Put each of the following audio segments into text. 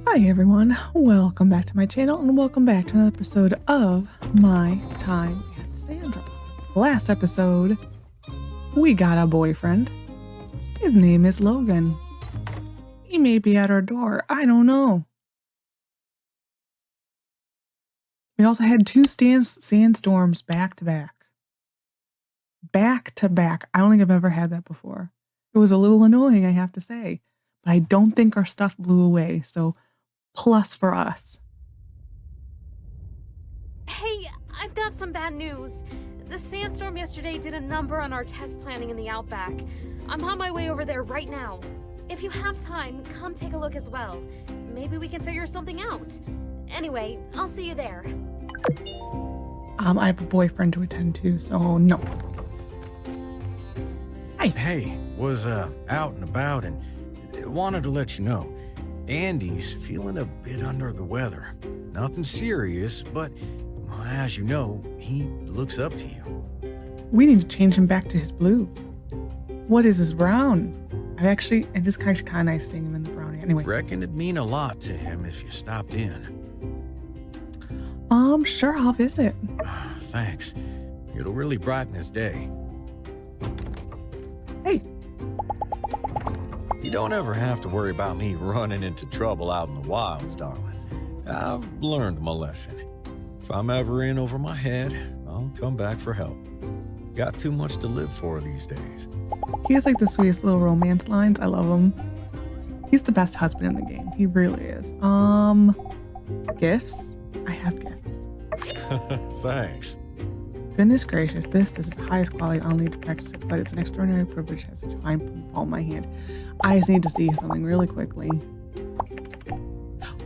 Hi everyone, welcome back to my channel and welcome back to another episode of My Time at Sandrock. Last episode, we got a boyfriend. His name is Logan. He may be at our door, I don't know. We also had two sandstorms back to back. Back to back. I don't think I've ever had that before. It was a little annoying, I have to say. But I don't think our stuff blew away, so plus for us. Hey, I've got some bad news. The sandstorm yesterday did a number on our test planning in the Outback. I'm on my way over there right now. If you have time, come take a look as well. Maybe we can figure something out. Anyway, I'll see you there. I have a boyfriend to attend to, so no. Hi. Hey, was out and about and wanted to let you know. Andy's feeling a bit under the weather. Nothing serious, but well, as you know, he looks up to you. We need to change him back to his blue. What is his brown? It just kind of nice seeing him in the brownie. Anyway. Reckon it'd mean a lot to him if you stopped in. Sure, I'll visit. Thanks. It'll really brighten his day. Hey. You don't ever have to worry about me running into trouble out in the wilds, darling. I've learned my lesson. If I'm ever in over my head, I'll come back for help. Got too much to live for these days. He has like the sweetest little romance lines. I love him. He's the best husband in the game. He really is. Gifts? I have gifts. Thanks. Goodness gracious, this is the highest quality. I'll need to practice it, but it's an extraordinary privilege to have such a fine palm in my hand. I just need to see something really quickly.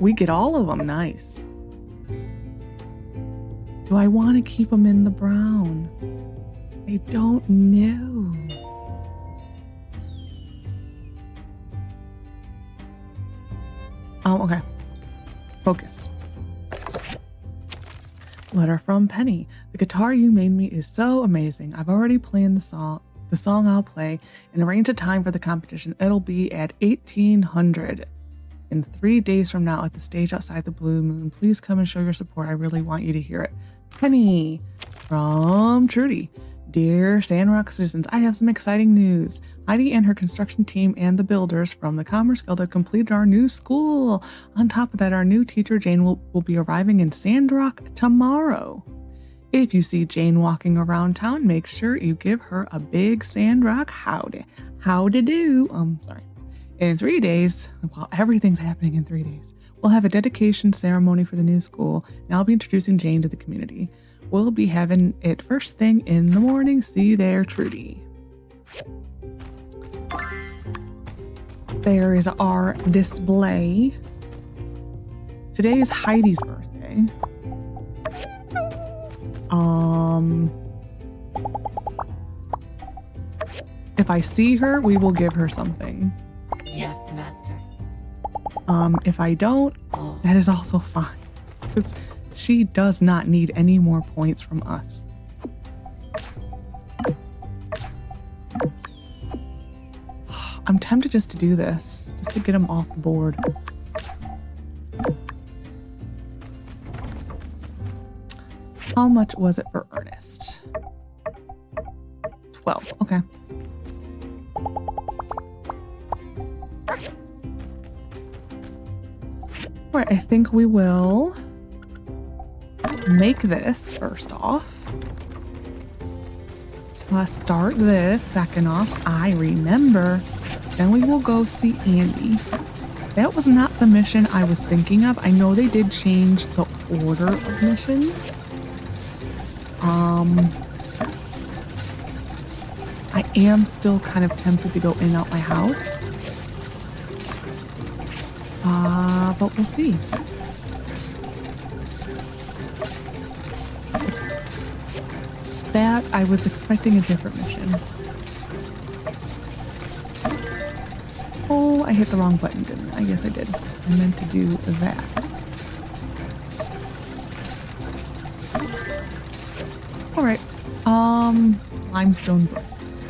We get all of them. Nice. Do I want to keep them in the brown? I don't know. Okay. Focus. Letter from Penny. The guitar you made me is so amazing. I've already planned the song I'll play, and arranged a time for the competition. It'll be at 1800 in 3 days from now at the stage outside the Blue Moon. Please come and show your support. I really want you to hear it. Penny from Trudy. Dear Sandrock citizens, I have some exciting news. Heidi and her construction team and the builders from the Commerce Guild have completed our new school. On top of that, our new teacher, Jane, will be arriving in Sandrock tomorrow. If you see Jane walking around town, make sure you give her a big Sandrock howdy. Howdy do. Sorry. In 3 days, well, everything's happening in 3 days. We'll have a dedication ceremony for the new school, and I'll be introducing Jane to the community. We'll be having it first thing in the morning. See you there, Trudy. There is our display. Today is Heidi's birthday. If I see her, we will give her something. Yes, master. If I don't, that is also fine. Because she does not need any more points from us. I'm tempted just to do this, just to get him off the board. How much was it for Ernest? 12, okay. All right, I think we will make this first off. Let's start this second off. I remember. Then we will go see Andy. That was not the mission I was thinking of. I know they did change the order of missions. I am still kind of tempted to go in and out my house. But we'll see. That, I was expecting a different mission. Oh, I hit the wrong button, didn't I? I guess I did. I meant to do that. All right. Limestone bricks.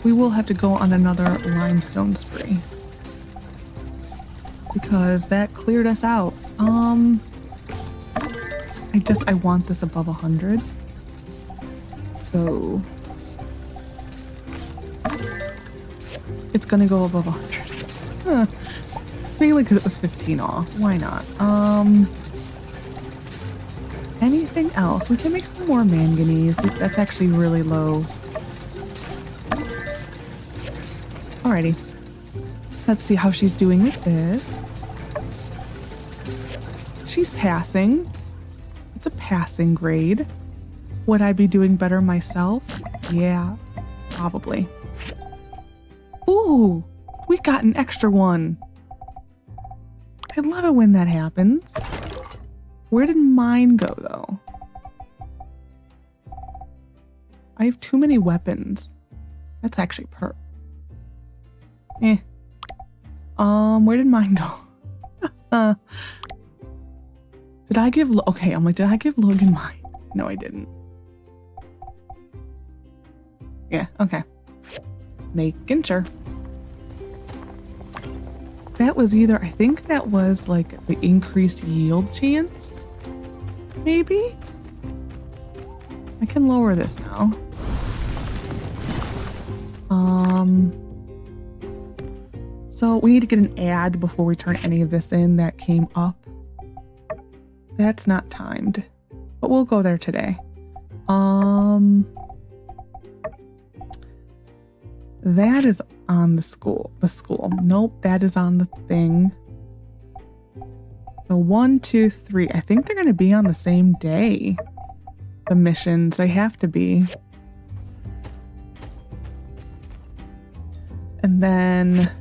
We will have to go on another limestone spree. because that cleared us out. I want this above 100. So it's gonna go above 100. Mainly because it was 15 off. Why not? Anything else? We can make some more manganese. That's actually really low. Alrighty. Let's see how she's doing with this. She's passing. It's a passing grade. Would I be doing better myself? Yeah, probably. Ooh, we got an extra one. I love it when that happens. Where did mine go, though? I have too many weapons. That's actually where did mine go? Did I give... Okay, I'm like, did I give Logan mine? No, I didn't. Yeah, okay. Making sure. That was either... I think that was, like, the increased yield chance? Maybe? I can lower this now. So we need to get an ad before we turn any of this in that came up. That's not timed, but we'll go there today. That is on the school. Nope, that is on the thing. So 1, 2, 3. I think they're going to be on the same day. The missions, they have to be. And then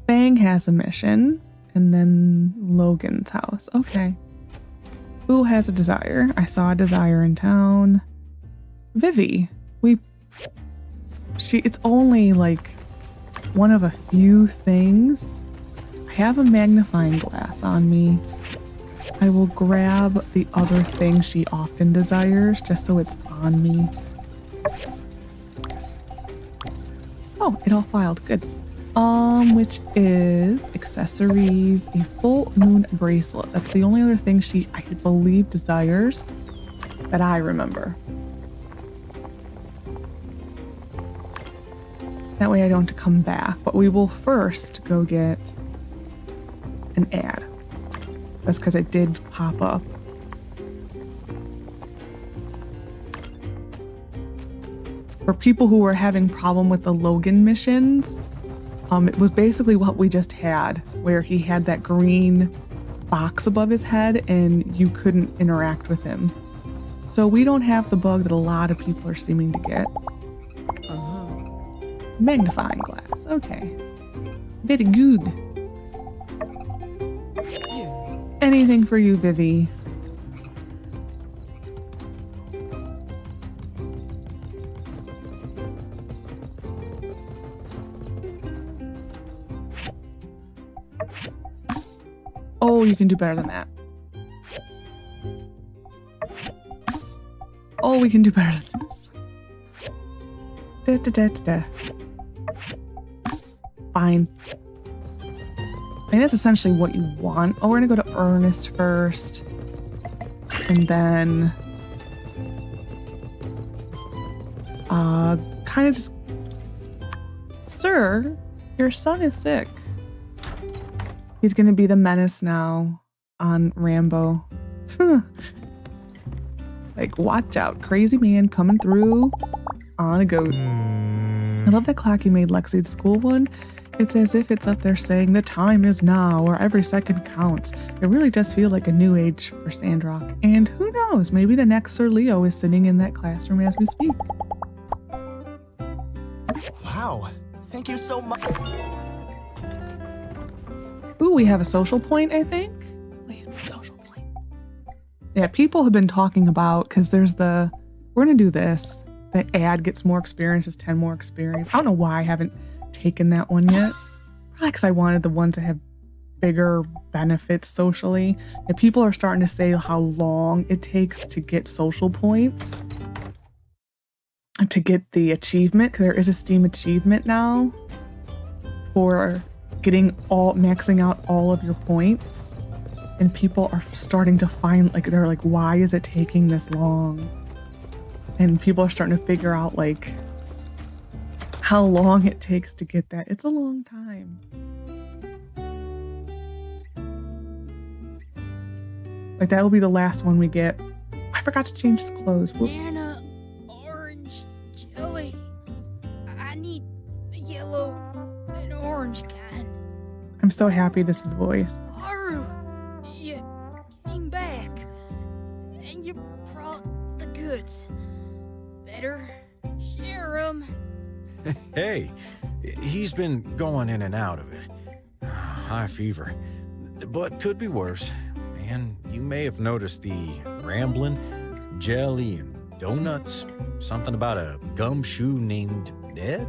Fang has a mission, and then Logan's house. Okay. Who has a desire? I saw a desire in town. Vivi. It's only like one of a few things. I have a magnifying glass on me. I will grab the other thing she often desires just so it's on me. Oh, it all filed. Good. Which is accessories, a full moon bracelet. That's the only other thing she, I believe, desires that I remember. That way I don't have to come back, but we will first go get an ad. That's because it did pop up. For people who were having problem with the Logan missions, it was basically what we just had, where he had that green box above his head and you couldn't interact with him. So we don't have the bug that a lot of people are seeming to get. Magnifying glass, okay. Very good. Anything for you, Vivi. Oh, you can do better than that. Oh, we can do better than this. Da, da, da, da, da. Fine. I think that's essentially what you want. Oh, we're gonna go to Ernest first. And then... kind of just... Sir, your son is sick. He's gonna be the menace now on Rambo. Like, watch out. Crazy man coming through on a goat. I love that clock you made, Lexi, the school one. It's as if it's up there saying the time is now or every second counts. It really does feel like a new age for Sandrock. And who knows, maybe the next Sir Leo is sitting in that classroom as we speak. Wow, thank you so much. Ooh, we have a social point, I think. Social point. Yeah, people have been talking about, because there's we're gonna do this. The ad gets more experience, is 10 more experience. I don't know why I haven't taken that one yet. Probably because I wanted the ones that have bigger benefits socially. And people are starting to say how long it takes to get social points. To get the achievement, because there is a Steam achievement now. for maxing out all of your points, and people are starting to find, like, they're like, why is it taking this long? And people are starting to figure out, like, how long it takes to get that. It's a long time. Like, that will be the last one we get. I forgot to change his clothes. Whoops. Banana, orange, jelly. I need the yellow and orange kind. I'm so happy this is voice. Haru, you came back, and you brought the goods. Better share 'em. Hey, he's been going in and out of it. High fever, but could be worse. And you may have noticed the rambling, jelly, and donuts. Something about a gumshoe named Ned?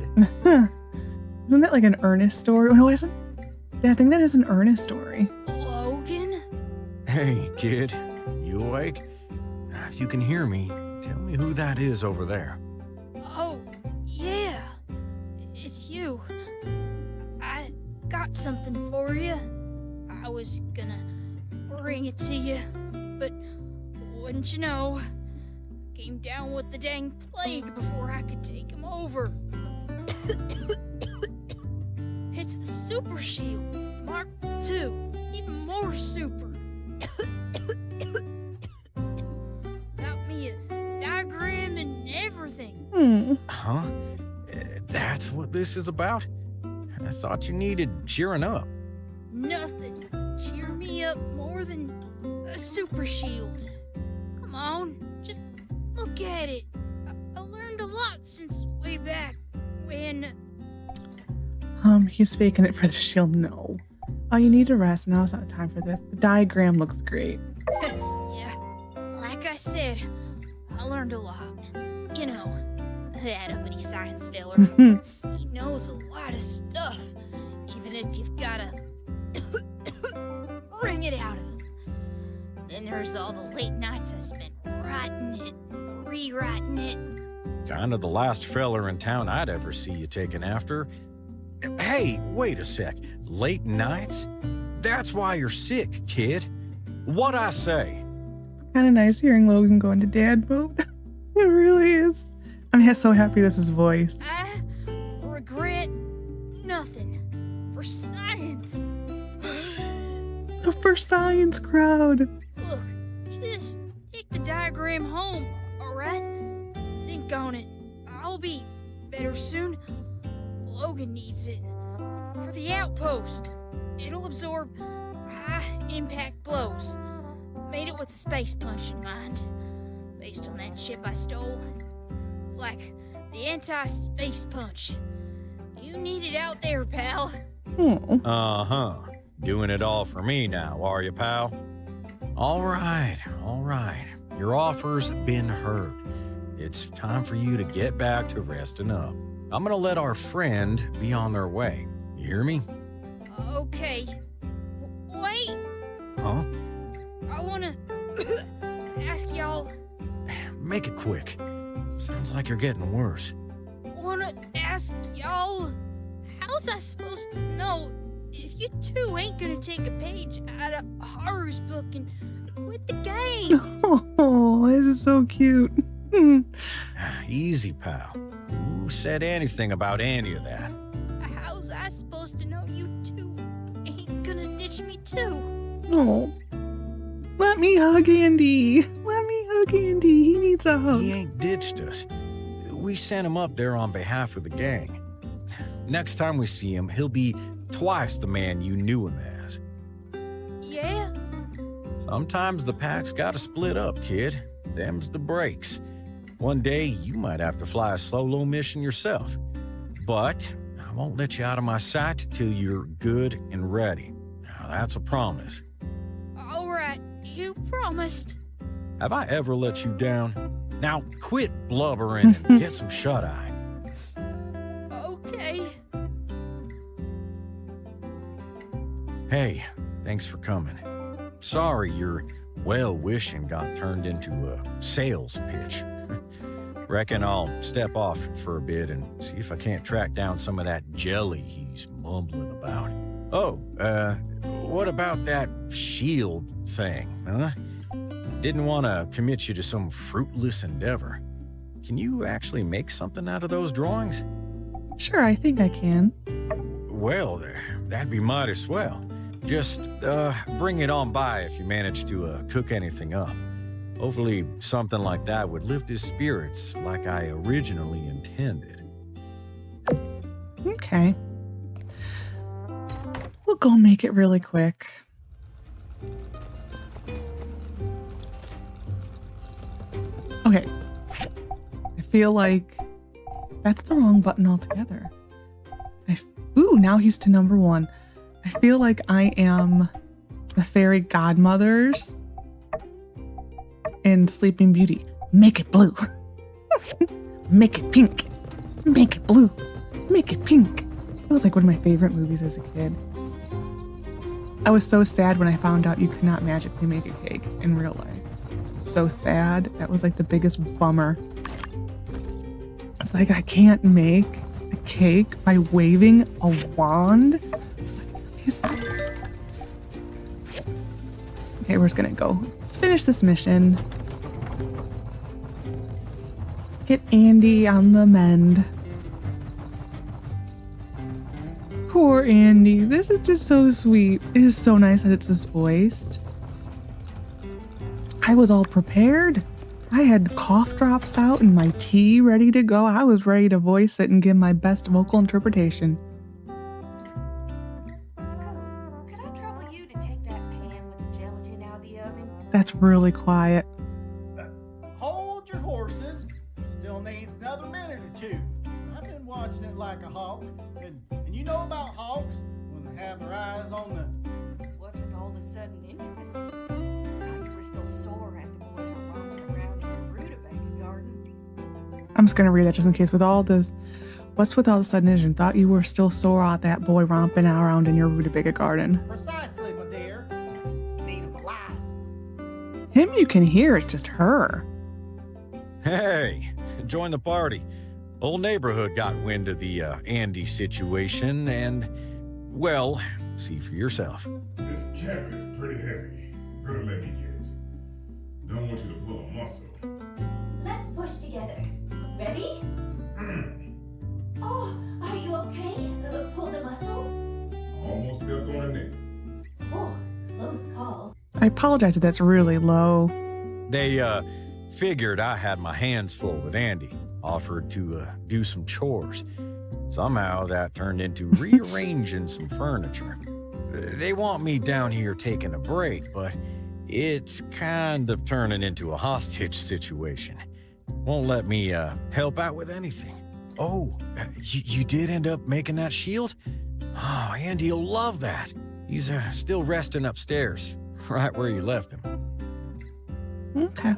Isn't that like an Ernest story? No, isn't? Yeah, I think that is an Ernest story. Logan? Hey, kid, you awake? If you can hear me, tell me who that is over there. Oh, yeah. It's you. I got something for you. I was gonna bring it to you, but wouldn't you know, came down with the dang plague before I could take him over. It's the Super Shield, Mark II, even more super. Got me a diagram and everything. Huh? That's what this is about? I thought you needed cheering up. Nothing cheer me up more than a super shield. Come on, just look at it. I learned a lot since way back when... He's faking it for the shield. No. Oh, you need to rest. Now's not the time for this. The diagram looks great. Yeah, like I said, I learned a lot. You know, that uppity science filler. He knows a lot of stuff, even if you've gotta wring it out of him. Then there's all the late nights I spent writing it, rewriting it. Kind of the last feller in town I'd ever see you taking after. Hey, wait a sec. Late nights? That's why you're sick, kid. What'd I say? Kind of nice hearing Logan go into dad mode. It really is. I'm so happy this is voice. I regret nothing. For science. The for science crowd. Look, just take the diagram home, alright? Think on it. I'll be better soon. Logan needs it. For the outpost. It'll absorb high-impact blows. Made it with a space punch in mind. Based on that chip I stole. It's like the anti-space punch. You need it out there, pal. Oh. Uh-huh. Doing it all for me now, are you, pal? All right. Your offer's been heard. It's time for you to get back to resting up. I'm gonna let our friend be on their way. You hear me? Okay. Wait, Huh? I wanna ask y'all. Make it quick. Sounds like you're getting worse. Wanna ask y'all. How's I supposed to know if you two ain't gonna take a page out of Haru's book and quit the game? Oh, this is so cute. Easy, pal. Who said anything about any of that? How's I supposed to know you two ain't gonna ditch me too? Oh. Let me hug Andy. He needs a hug. He ain't ditched us. We sent him up there on behalf of the gang. Next time we see him, he'll be twice the man you knew him as. Yeah? Sometimes the pack's gotta split up, kid. Them's the breaks. One day, you might have to fly a solo mission yourself. But I won't let you out of my sight till you're good and ready. Now, that's a promise. Alright, you promised. Have I ever let you down? Now, quit blubbering and get some shut-eye. Okay. Hey, thanks for coming. Sorry your well-wishing got turned into a sales pitch. Reckon I'll step off for a bit and see if I can't track down some of that jelly he's mumbling about. Oh, what about that shield thing, huh? Didn't want to commit you to some fruitless endeavor. Can you actually make something out of those drawings? Sure, I think I can. Well, that'd be mighty swell. Just, bring it on by if you manage to, cook anything up. Hopefully something like that would lift his spirits like I originally intended. Okay. We'll go make it really quick. Okay. I feel like that's the wrong button altogether. Ooh, now he's to number 1. I feel like I am the fairy godmothers in Sleeping Beauty. Make it blue. Make it pink. Make it blue. Make it pink. That was like one of my favorite movies as a kid. I was so sad when I found out you could not magically make a cake in real life. So sad. That was like the biggest bummer. It's like I can't make a cake by waving a wand. Okay, we're just gonna go. Let's finish this mission. Get Andy on the mend. Poor Andy. This is just so sweet. It is so nice that it's his voiced. I was all prepared. I had cough drops out and my tea ready to go. I was ready to voice it and give my best vocal interpretation. Could I trouble you to take that pan with the gelatin out of the oven? That's really quiet. Hold your horses. Still needs another minute or two. I've been watching it like a hawk. And you know about hawks when they have their eyes on the... What's with all the sudden interest? I thought you were still sore at the boy for roaming around in the rutabaga garden. I'm just gonna read that just in case. With all this, what's with all the sudden interest? Thought you were still sore at that boy romping around in your rutabaga garden. Precisely, my dear. Need 'em alive. Him you can hear, it's just her. Hey, join the party. Whole neighborhood got wind of the Andy situation and, well, see for yourself. This cabinet is pretty heavy. Better let me get it. Don't want you to pull a muscle. Let's push together. Ready? Oh, are you okay? Pull the muscle? Almost stepped on a nail. Oh, close call. I apologize if that's really low. They, figured I had my hands full with Andy, offered to, do some chores. Somehow that turned into rearranging some furniture. They want me down here taking a break, but it's kind of turning into a hostage situation. Won't let me, help out with anything. Oh, you did end up making that shield? Oh, Andy'll love that. He's, still resting upstairs, right where you left him. Okay.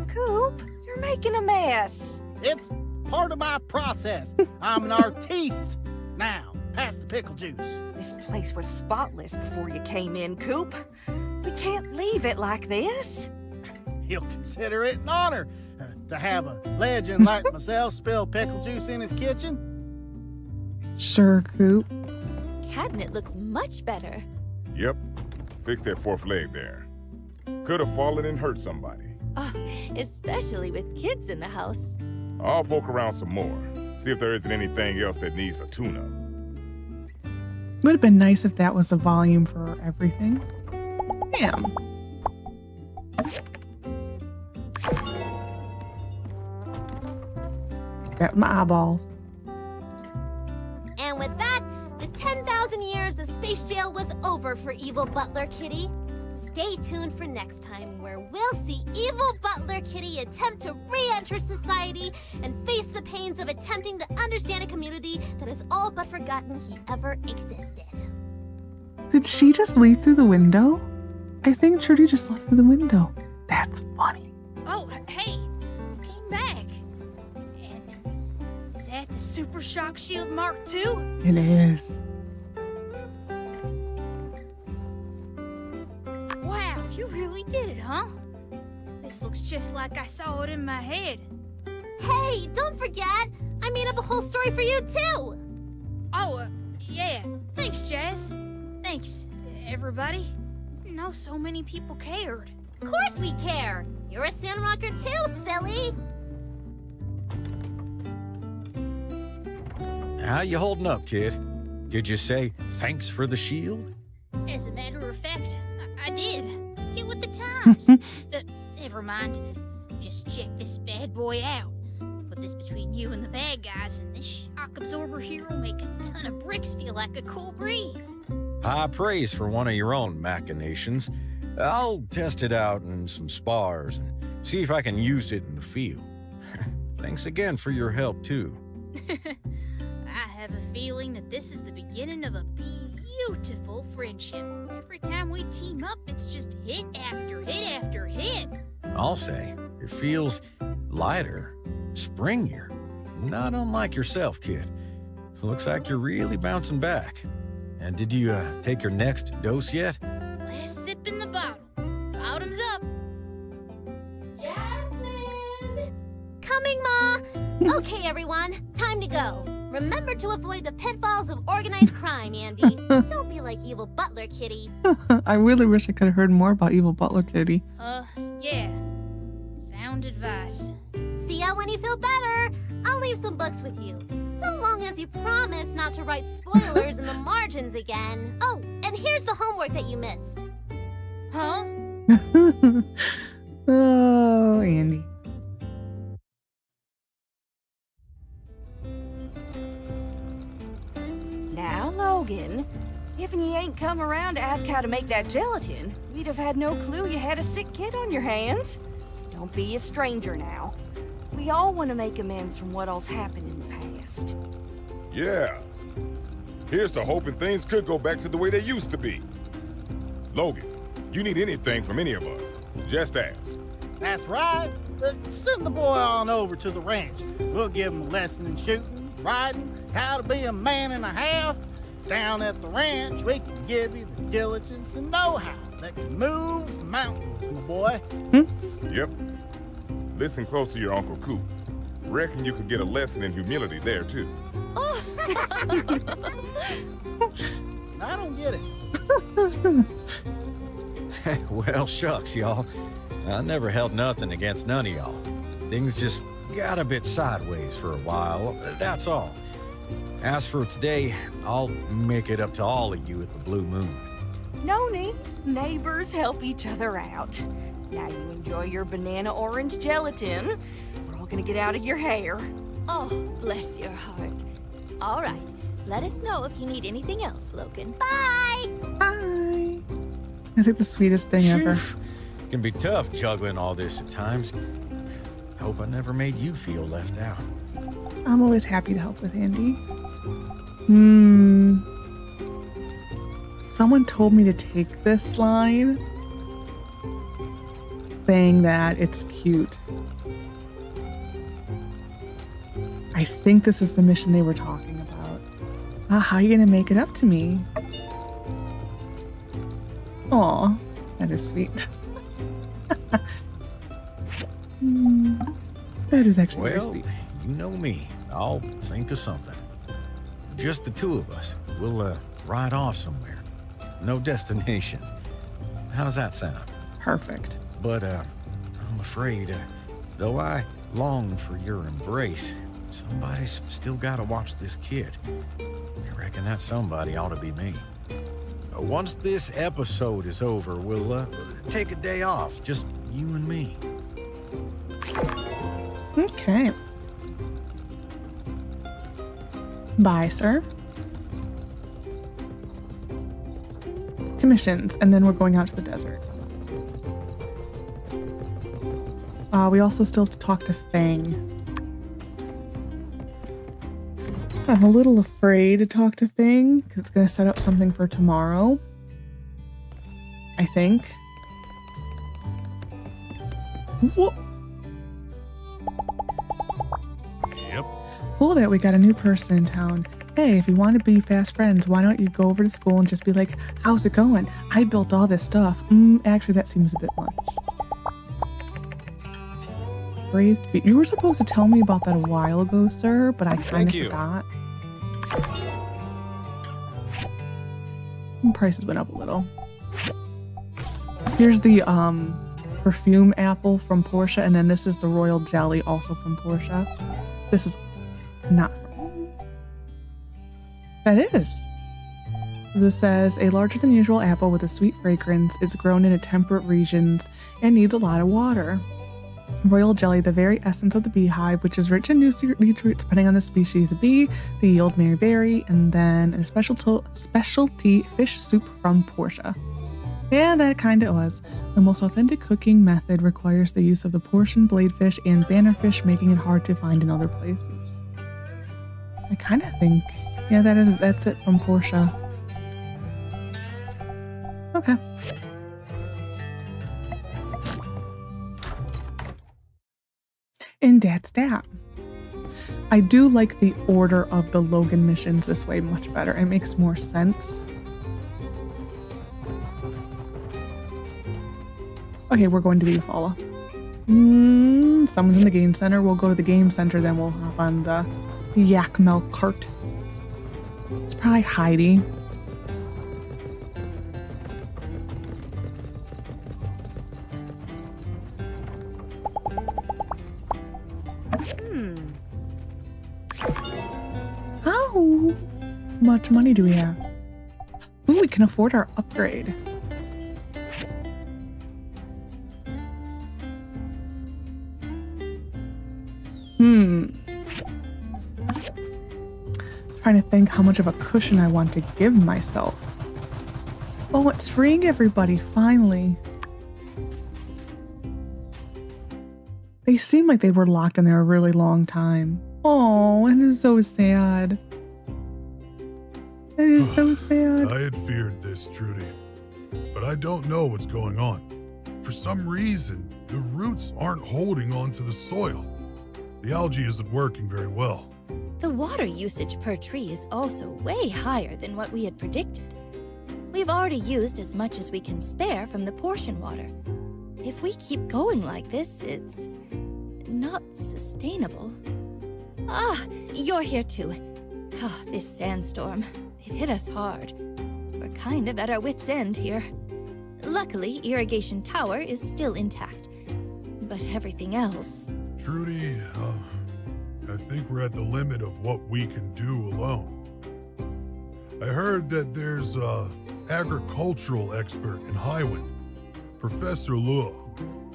Coop, you're making a mess. It's part of my process. I'm an artiste. Now, pass the pickle juice. This place was spotless before you came in, Coop. We can't leave it like this. He'll consider it an honor to have a legend like myself spill pickle juice in his kitchen. Sure, Coop. Cabinet looks much better. Yep. Fix that fourth leg there. Could have fallen and hurt somebody. Oh, especially with kids in the house. I'll poke around some more. See if there isn't anything else that needs a tune-up. Would have been nice if that was the volume for everything. Damn. Got my eyeballs. And with that, the 10,000 years of space jail was over for Evil Butler Kitty. Stay tuned for next time, where we'll see Evil Butler Kitty attempt to re-enter society and face the pains of attempting to understand a community that has all but forgotten he ever existed. Did she just leave through the window? I think Trudy just left through the window. That's funny. Oh, hey, came back. And is that the Super Shock Shield Mark II? It is. Wow, you really did it, huh? This This looks just like I saw it in my head. Hey, don't forget! I made up a whole story for you, too! Oh, yeah. Thanks, Jazz. Thanks, everybody. Didn't know so many people cared. Of course we care! You're a Sandrocker too, silly! How you holding up, kid? Did you say thanks for the shield? As a matter of fact, I did. Get with the times. Never mind. Just check this bad boy out. Put this between you and the bad guys, and this shock absorber here will make a ton of bricks feel like a cool breeze. High praise for one of your own machinations. I'll test it out in some spars and see if I can use it in the field. Thanks again for your help, too. I have a feeling that this is the beginning of a beautiful friendship. Every time we team up, it's just hit after hit after hit. I'll say, it feels lighter, springier. Not unlike yourself, kid. Looks like you're really bouncing back. And did you take your next dose yet? Last sip in the bottle. Bottoms up. Jasmine! Coming, Ma! Okay, everyone, time to go. Remember to avoid the pitfalls of organized crime, Andy. Don't be like evil butler, kitty. I really wish I could have heard more about Evil Butler Kitty. Yeah. Sound advice. See ya when you feel better. I'll leave some books with you. So long as you promise not to write spoilers in the margins again. Oh, and here's the homework that you missed. Huh? Oh, Andy. Now, Logan, if you ain't come around to ask how to make that gelatin, we'd have had no clue you had a sick kid on your hands. Don't be a stranger now. We all want to make amends from what all's happened in the past. Yeah. Here's to hoping things could go back to the way they used to be. Logan, you need anything from any of us, just ask. That's right. Send the boy on over to the ranch. We'll give him a lesson in shooting, riding, how to be a man and a half. Down at the ranch, we can give you the diligence and know-how that can move mountains, my boy. Yep. Listen close to your Uncle Coop. Reckon you could get a lesson in humility there, too. I don't get it. Well, shucks, y'all. I never held nothing against none of y'all. Things just got a bit sideways for a while, that's all. As for today, I'll make it up to all of you at the Blue Moon. No need. Neighbors help each other out. Now you enjoy your banana orange gelatin. We're all gonna get out of your hair. Oh, bless your heart. All right, let us know if you need anything else, Logan. Bye! Bye. That's like the sweetest thing ever. It can be tough juggling all this at times. I hope I never made you feel left out. I'm always happy to help with Andy. Someone told me to take this line, saying that it's cute. I think this is the mission they were talking about. How are you gonna make it up to me? Aw, that is sweet. That is actually very sweet. You know me. I'll think of something. Just the two of us. We'll ride off somewhere. No destination. How does that sound? Perfect. But I'm afraid, though I long for your embrace, somebody's still got to watch this kid. I reckon that somebody ought to be me. Once this episode is over, we'll take a day off, just you and me. Okay. Bye, sir. Commissions, and then we're going out to the desert. We also still have to talk to Fang. I'm a little afraid to talk to Fang because it's going to set up something for tomorrow. I think. Whoa. Yep. Cool that we got a new person in town. Hey, if you want to be fast friends, why don't you go over to school and just be like, how's it going? I built all this stuff. Actually, that seems a bit much. Braised beef. You were supposed to tell me about that a while ago, sir, but I kind Thank of you. forgot. Prices went up a little. Here's the perfume apple from Portia, and then this is the royal jelly, also from Portia. This is not. That is. So this says a larger than usual apple with a sweet fragrance. It's grown in temperate regions and needs a lot of water. Royal jelly, the very essence of the beehive, which is rich in nutrients depending on the species of bee. They yield Mary berry, and then a specialty fish soup from Portia. Yeah, that kind of was. The most authentic cooking method requires the use of the portion bladefish and bannerfish, making it hard to find in other places. I kind of think, yeah, that's it from Portia. Okay. And that's that. I do like the order of the Logan missions this way much better. It makes more sense. Okay, we're going to the Eufaula. Someone's in the game center. We'll go to the game center, then we'll hop on the yak milk cart. It's probably Heidi. How much money do we have? Ooh, we can afford our upgrade. Trying to think how much of a cushion I want to give myself. Oh, it's freeing everybody, finally. They seem like they were locked in there a really long time. Oh, it is so sad. It is so sad. I had feared this, Trudy, but I don't know what's going on. For some reason, the roots aren't holding onto the soil. The algae isn't working very well. The water usage per tree is also way higher than what we had predicted. We've already used as much as we can spare from the portion water. If we keep going like this, it's not sustainable. Ah, you're here too. Oh, this sandstorm. It hit us hard. We're kind of at our wits' end here. Luckily, Irrigation Tower is still intact. But everything else... Trudy, I think we're at the limit of what we can do alone. I heard that there's an agricultural expert in Highwind, Professor Luo.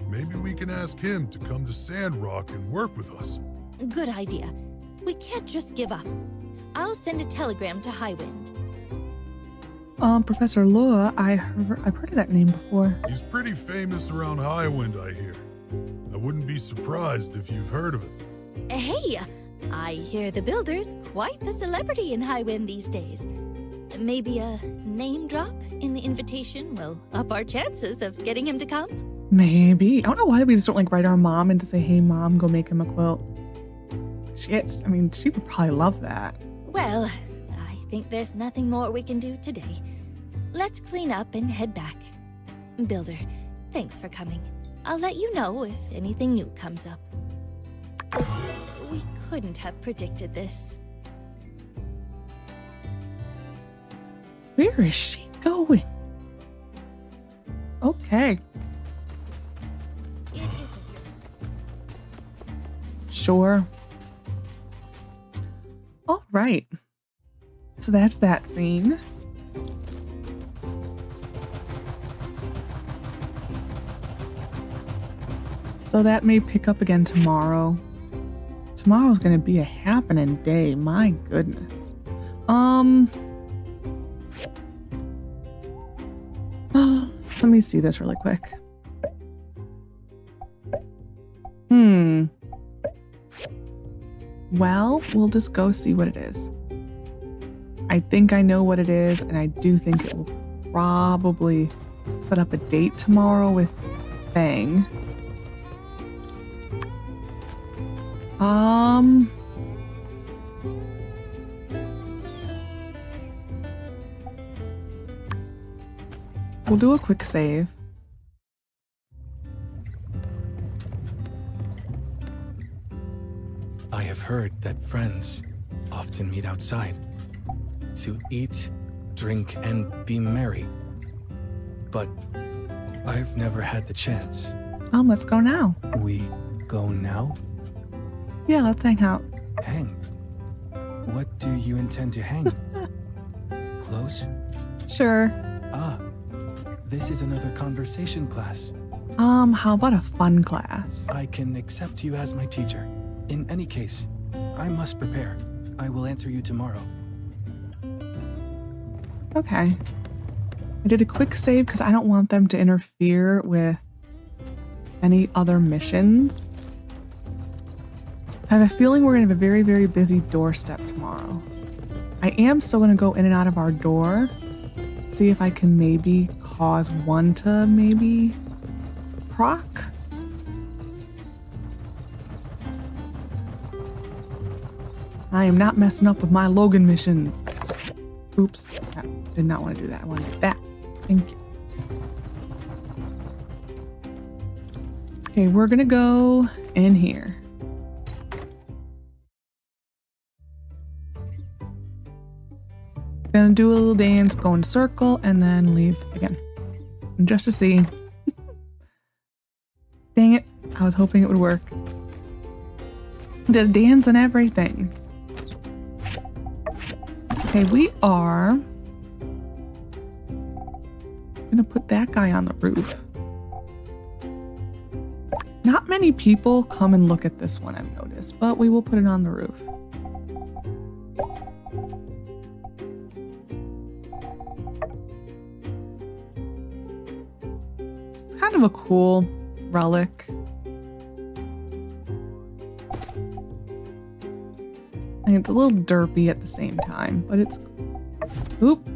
Maybe we can ask him to come to Sandrock and work with us. Good idea. We can't just give up. I'll send a telegram to Highwind. Professor Luo, I've heard of that name before. He's pretty famous around Highwind, I hear. I wouldn't be surprised if you've heard of him. Hey, I hear the builder's quite the celebrity in Highwind these days. Maybe a name drop in the invitation will up our chances of getting him to come? Maybe. I don't know why we just don't like write our mom and to say, hey mom, go make him a quilt. Shit, I mean, she would probably love that. Well, I think there's nothing more we can do today. Let's clean up and head back. Builder, thanks for coming. I'll let you know if anything new comes up. We couldn't have predicted this. Where is she going? Okay. Sure. All right. So that's that scene. So that may pick up again tomorrow. Tomorrow's gonna be a happening day. My goodness. Let me see this really quick. Well, we'll just go see what it is. I think I know what it is, and I do think it will probably set up a date tomorrow with Fang. We'll do a quick save. heard that friends often meet outside to eat, drink, and be merry. But I've never had the chance. Let's go now. We go now? Yeah, let's hang out. Hang? What do you intend to hang? Clothes? Sure. Ah, this is another conversation class. How about a fun class? I can accept you as my teacher. In any case, I must prepare. I will answer you tomorrow. Okay. I did a quick save because I don't want them to interfere with any other missions. I have a feeling we're going to have a very, very busy doorstep tomorrow. I am still going to go in and out of our door, see if I can maybe cause one to maybe proc. I am not messing up with my Logan missions. Oops, I did not want to do that. I want to do that. Thank you. Okay, we're gonna go in here. Gonna do a little dance, go in a circle, and then leave again. And just to see. Dang it, I was hoping it would work. Did a dance and everything. Okay, we are gonna put that guy on the roof. Not many people come and look at this one, I've noticed, but we will put it on the roof. It's kind of a cool relic. And it's a little derpy at the same time, but it's... Oop!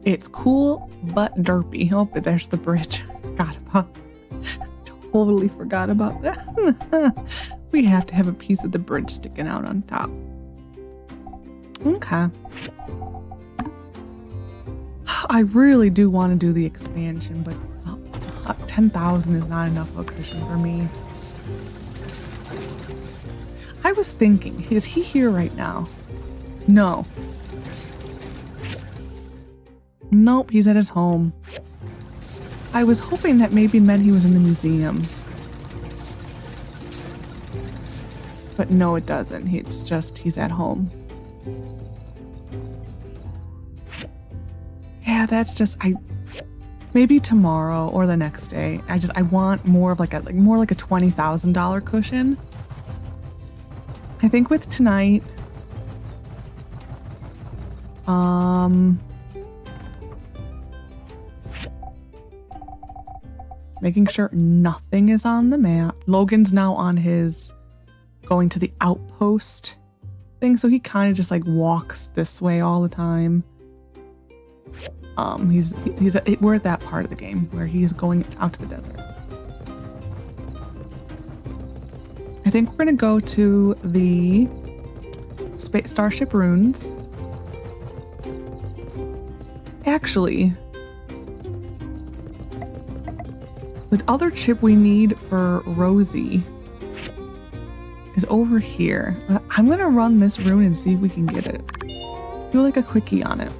It's cool, but derpy. Oh, but there's the bridge. Totally forgot about that. We have to have a piece of the bridge sticking out on top. Okay. I really do want to do the expansion, but 10,000 is not enough of a cushion for me. I was thinking, is he here right now? No. Nope, he's at his home. I was hoping that maybe meant he was in the museum. But no, it doesn't. It's just he's at home. Yeah, that's just maybe tomorrow or the next day. I want more of like a $20,000 cushion. I think with tonight, making sure nothing is on the map. Logan's now on his going to the outpost thing, so he kind of just like walks this way all the time. We're at that part of the game where he's going out to the desert. I think we're gonna go to the Starship Ruins. Actually, the other chip we need for Rosy is over here. I'm gonna run this rune and see if we can get it. Do like a quickie on it.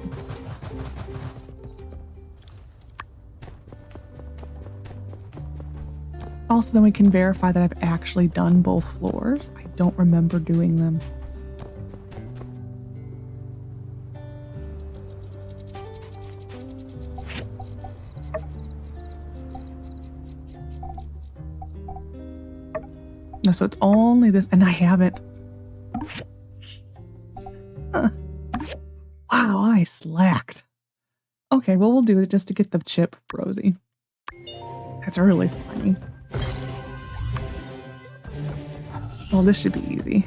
Also, then we can verify that I've actually done both floors. I don't remember doing them. No, so it's only this, and I haven't. Huh. Wow, I slacked. Okay, well, we'll do it just to get the chip, Rosy. That's really funny. Well, this should be easy.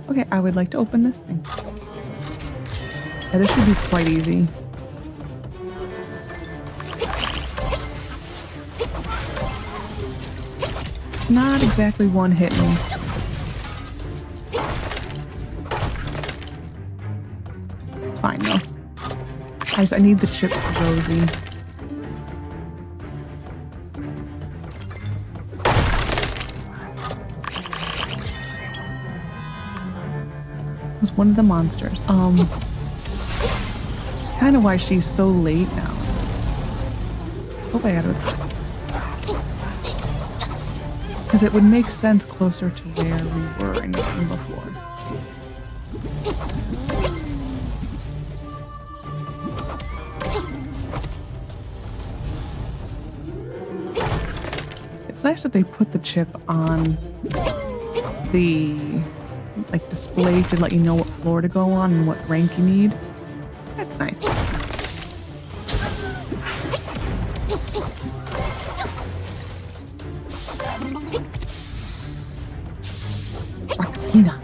Okay, I would like to open this thing. Yeah, this should be quite easy. Not exactly one hit me. It's fine though. Guys, I need the chip for Rosy. It was one of the monsters. Kind of why she's so late now. Oh, I got it. Because it would make sense closer to where we were in the game before. It's nice that they put the chip on the display to let you know what floor to go on and what rank you need. That's nice. Arcana.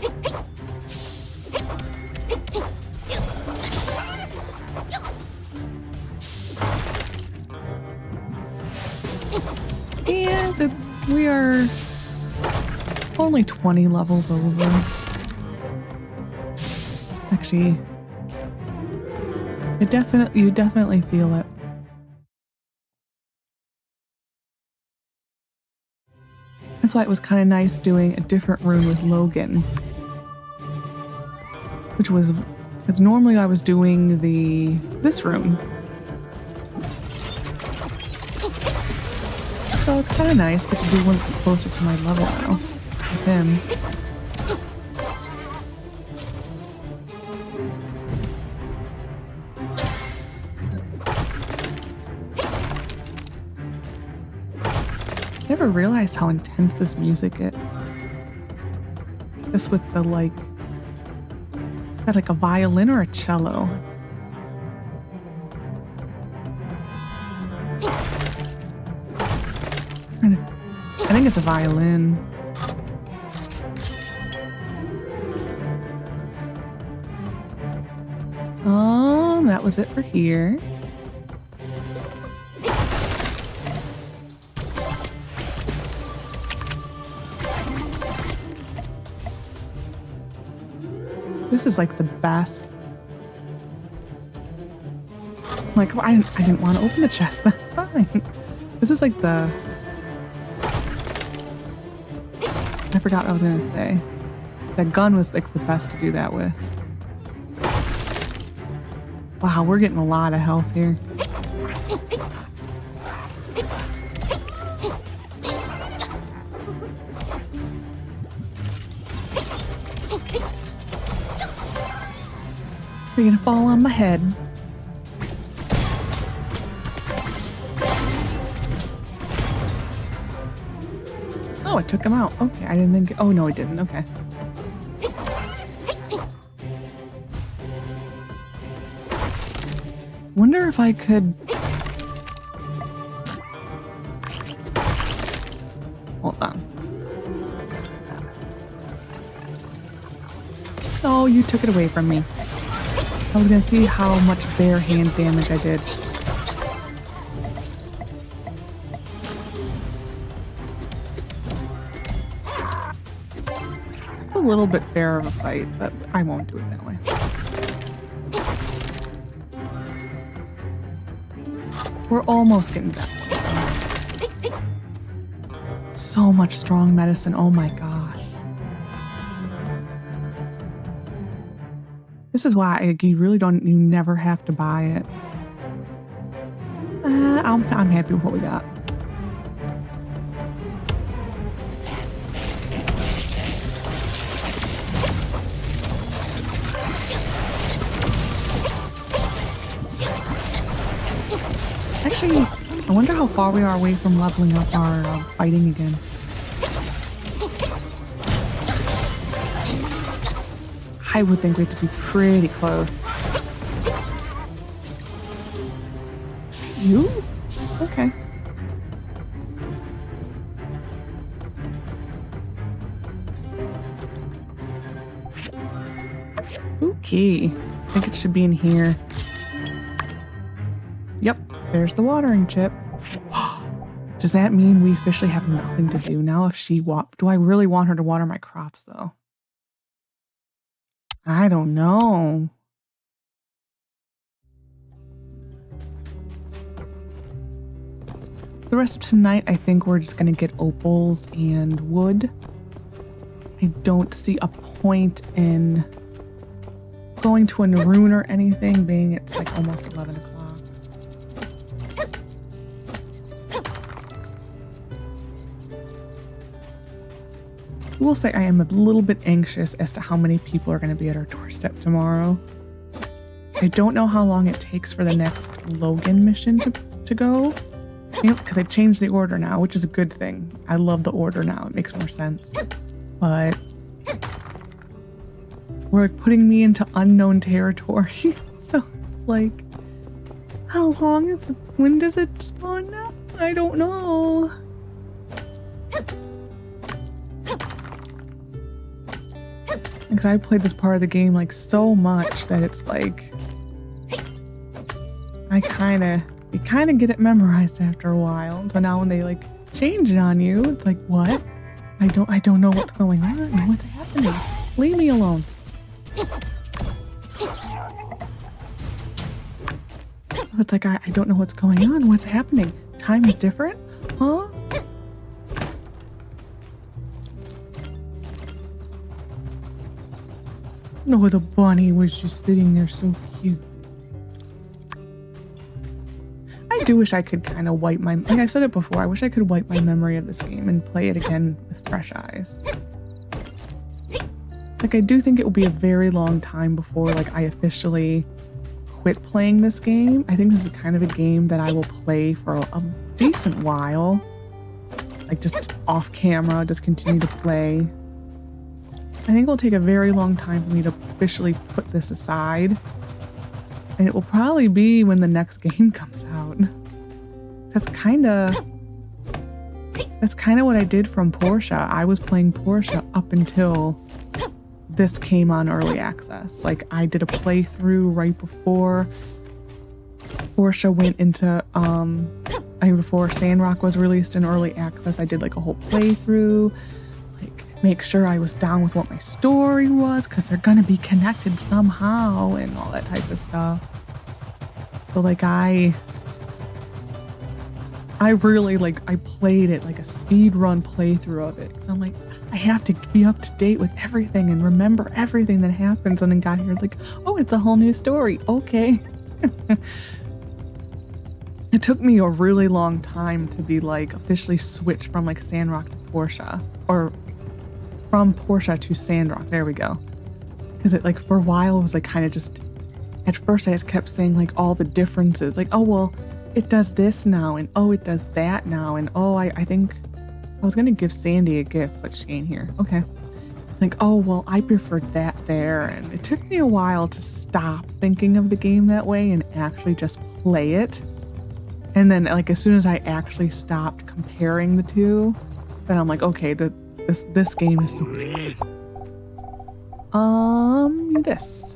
And we are only 20 levels over. Actually, you definitely feel it. That's why it was kind of nice doing a different room with Logan. Which was, because normally I was doing this room. So it's kind of nice, but to do one that's closer to my level now with him. Never realized how intense this music is. This with the got like a violin or a cello. I think it's a violin. Oh, that was it for here. This is like the best. Like, I didn't want to open the chest. That's fine. This is like the... I forgot what I was going to say. That gun was like the best to do that with. Wow, we're getting a lot of health here. You're gonna fall on my head. Oh, it took him out. Okay, I didn't think... Oh, no, it didn't. Okay. Wonder if I could... Hold on. Oh, you took it away from me. I was gonna see how much bare hand damage I did. A little bit fair of a fight, but I won't do it that way. We're almost getting to that point. So much strong medicine, oh my gosh. This is why you really don't, you never have to buy it. I'm happy with what we got. Actually, I wonder how far we are away from leveling up our fighting again. I would think we have to be pretty close. You? Okay. Okay. I think it should be in here. Yep, there's the watering chip. Does that mean we officially have nothing to do now if she do I really want her to water my crops though? I don't know. the rest of tonight, I think we're just going to get opals and wood. I don't see a point in going to a Naroon or anything, being it's like almost 11 o'clock. I will say I am a little bit anxious as to how many people are going to be at our doorstep tomorrow. I don't know how long it takes for the next Logan mission to go. Because I changed the order now, which is a good thing. I love the order now. It makes more sense. But we're putting me into unknown territory. So, like, how long is it? When does it spawn now? I don't know. Because I played this part of the game like so much that it's like you kind of get it memorized after a while. So now when they like change it on you, it's like, what? I don't know what's going on. What's happening? Leave me alone. So it's like I don't know what's going on. What's happening? Time is different? Huh? No, the bunny was just sitting there so cute. I do wish I could kind of wipe my... Like I've said it before, I wish I could wipe my memory of this game and play it again with fresh eyes. Like I do think it will be a very long time before like I officially quit playing this game. I think this is kind of a game that I will play for a decent while. Like just off camera, just continue to play. I think it'll take a very long time for me to officially put this aside. And it will probably be when the next game comes out. That's kind of what I did from Portia. I was playing Portia up until this came on early access. Like I did a playthrough right before Portia went into before Sandrock was released in early access. I did like a whole playthrough. Make sure I was down with what my story was, because they're gonna be connected somehow and all that type of stuff. So like I really like I played it like a speed run playthrough of it, because I'm like I have to be up to date with everything and remember everything that happens, and then got here like, oh, it's a whole new story. Okay. It took me a really long time to be like officially switched from like Sandrock to Portia, or from Portia to Sandrock. There we go. Because it like for a while it was like kind of just, at first I just kept saying like all the differences, like, oh well it does this now, and oh it does that now, and oh I think I was gonna give Sandy a gift but she ain't here. Okay. Like, oh well I preferred that there, and it took me a while to stop thinking of the game that way and actually just play it. And then like as soon as I actually stopped comparing the two, then I'm like, okay, this game is super. This.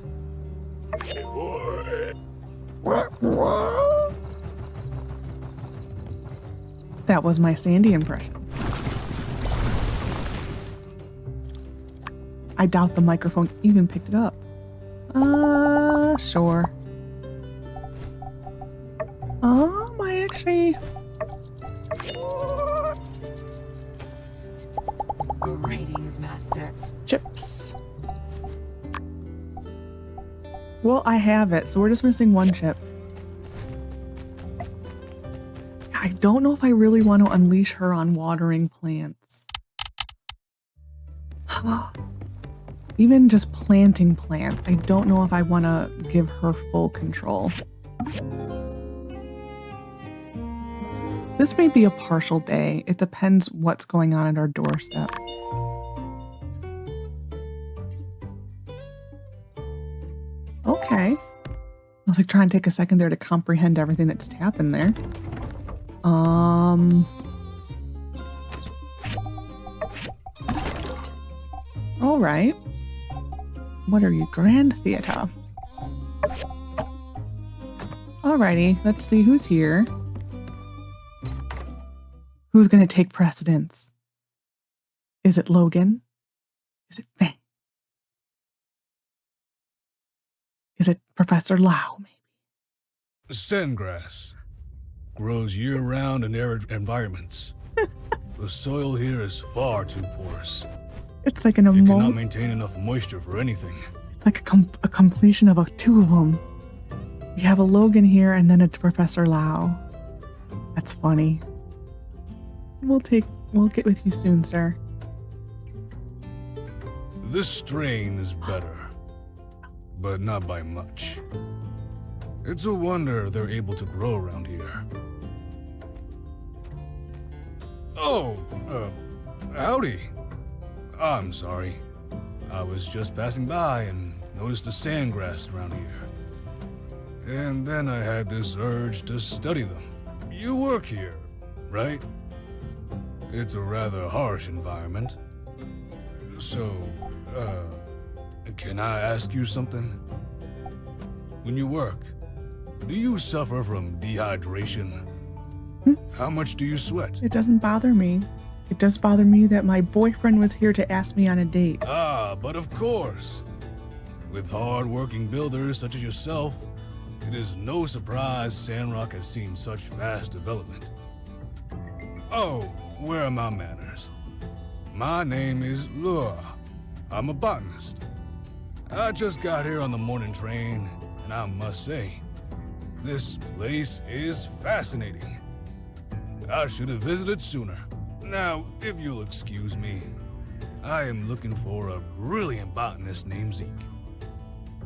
That was my Sandy impression. I doubt the microphone even picked it up. Sure. I actually... Greetings, Master. Chips. Well, I have it, so we're just missing one chip. I don't know if I really want to unleash her on watering plants. Even just planting plants, I don't know if I want to give her full control. This may be a partial day. It depends what's going on at our doorstep. Okay. I was like trying to take a second there to comprehend everything that just happened there. All right. What are you, Grand Theater? Alrighty, let's see who's here. Who's gonna take precedence? Is it Logan? Is it Fang? Is it Professor Luo, maybe? Sandgrass. grows year-round in arid environments. The soil here is far too porous. It's like an It cannot emo. maintain enough moisture for anything. Like a completion of two of them. You have a Logan here and then a Professor Luo. That's funny. We'll get with you soon, sir. This strain is better, but not by much. It's a wonder they're able to grow around here. Oh, howdy. I'm sorry. I was just passing by and noticed the sandgrass around here. And then I had this urge to study them. You work here, right? It's a rather harsh environment. So, can I ask you something? When you work, do you suffer from dehydration? How much do you sweat? It doesn't bother me. It does bother me that my boyfriend was here to ask me on a date. Ah, but of course. With hard-working builders such as yourself, it is no surprise Sandrock has seen such fast development. Oh, where are my manners? My name is Luo. I'm a botanist. I just got here on the morning train, and I must say, this place is fascinating. I should have visited sooner. Now, if you'll excuse me, I am looking for a brilliant botanist named Zeke.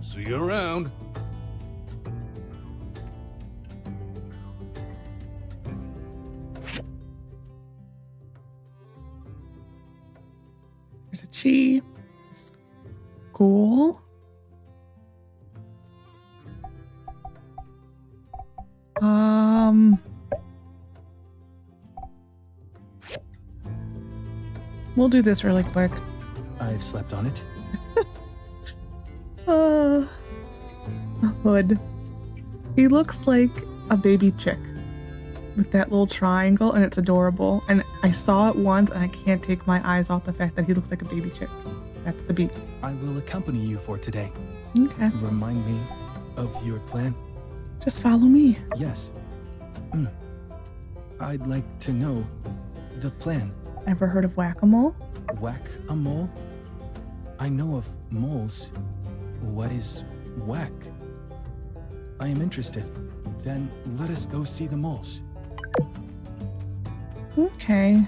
See you around. There's a chi. School. We'll do this really quick. I've slept on it. A hood. He looks like a baby chick with that little triangle, and it's adorable. And I saw it once, and I can't take my eyes off the fact that he looks like a baby chick. That's the beat. I will accompany you for today. Okay. Remind me of your plan. Just follow me. Yes. I'd like to know the plan. Ever heard of whack-a-mole? Whack-a-mole? I know of moles. What is whack? I am interested. Then let us go see the moles. Okay.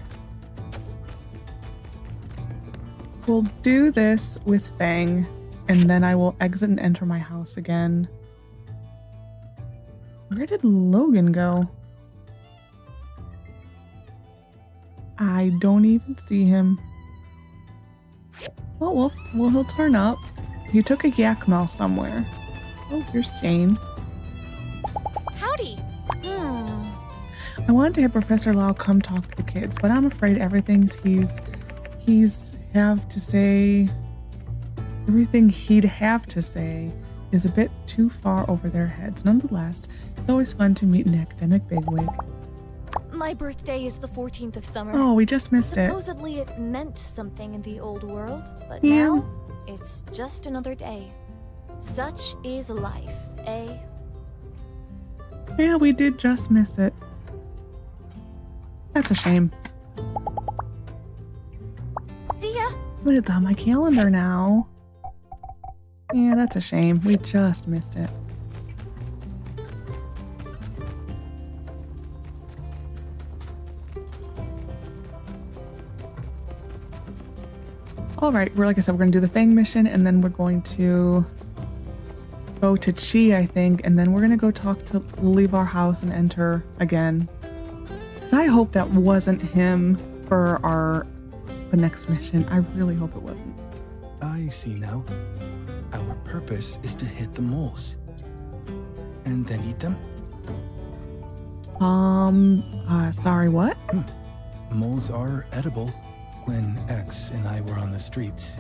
We'll do this with Fang, and then I will exit and enter my house again. Where did Logan go? I don't even see him. Oh, well, he'll turn up. He took a yak mouse somewhere. Oh, here's Jane. Howdy. I wanted to have Professor Luo come talk to the kids, but I'm afraid everything he'd have to say is a bit too far over their heads. Nonetheless, it's always fun to meet an academic bigwig. My birthday is the 14th of summer. Oh, we just missed it. Supposedly it meant something in the old world, but Yeah. now it's just another day. Such is life, eh? Yeah, we did just miss it. That's a shame. See ya. But it's on my calendar now. Yeah, that's a shame. We just missed it. Alright, like I said, we're going to do the Fang mission, and then we're going to go to Chi, I think, and then we're going to go leave our house and enter again. So I hope that wasn't him for the next mission. I really hope it wasn't. I see now. Our purpose is to hit the moles. And then eat them? Sorry, what? Moles are edible. When X and I were on the streets,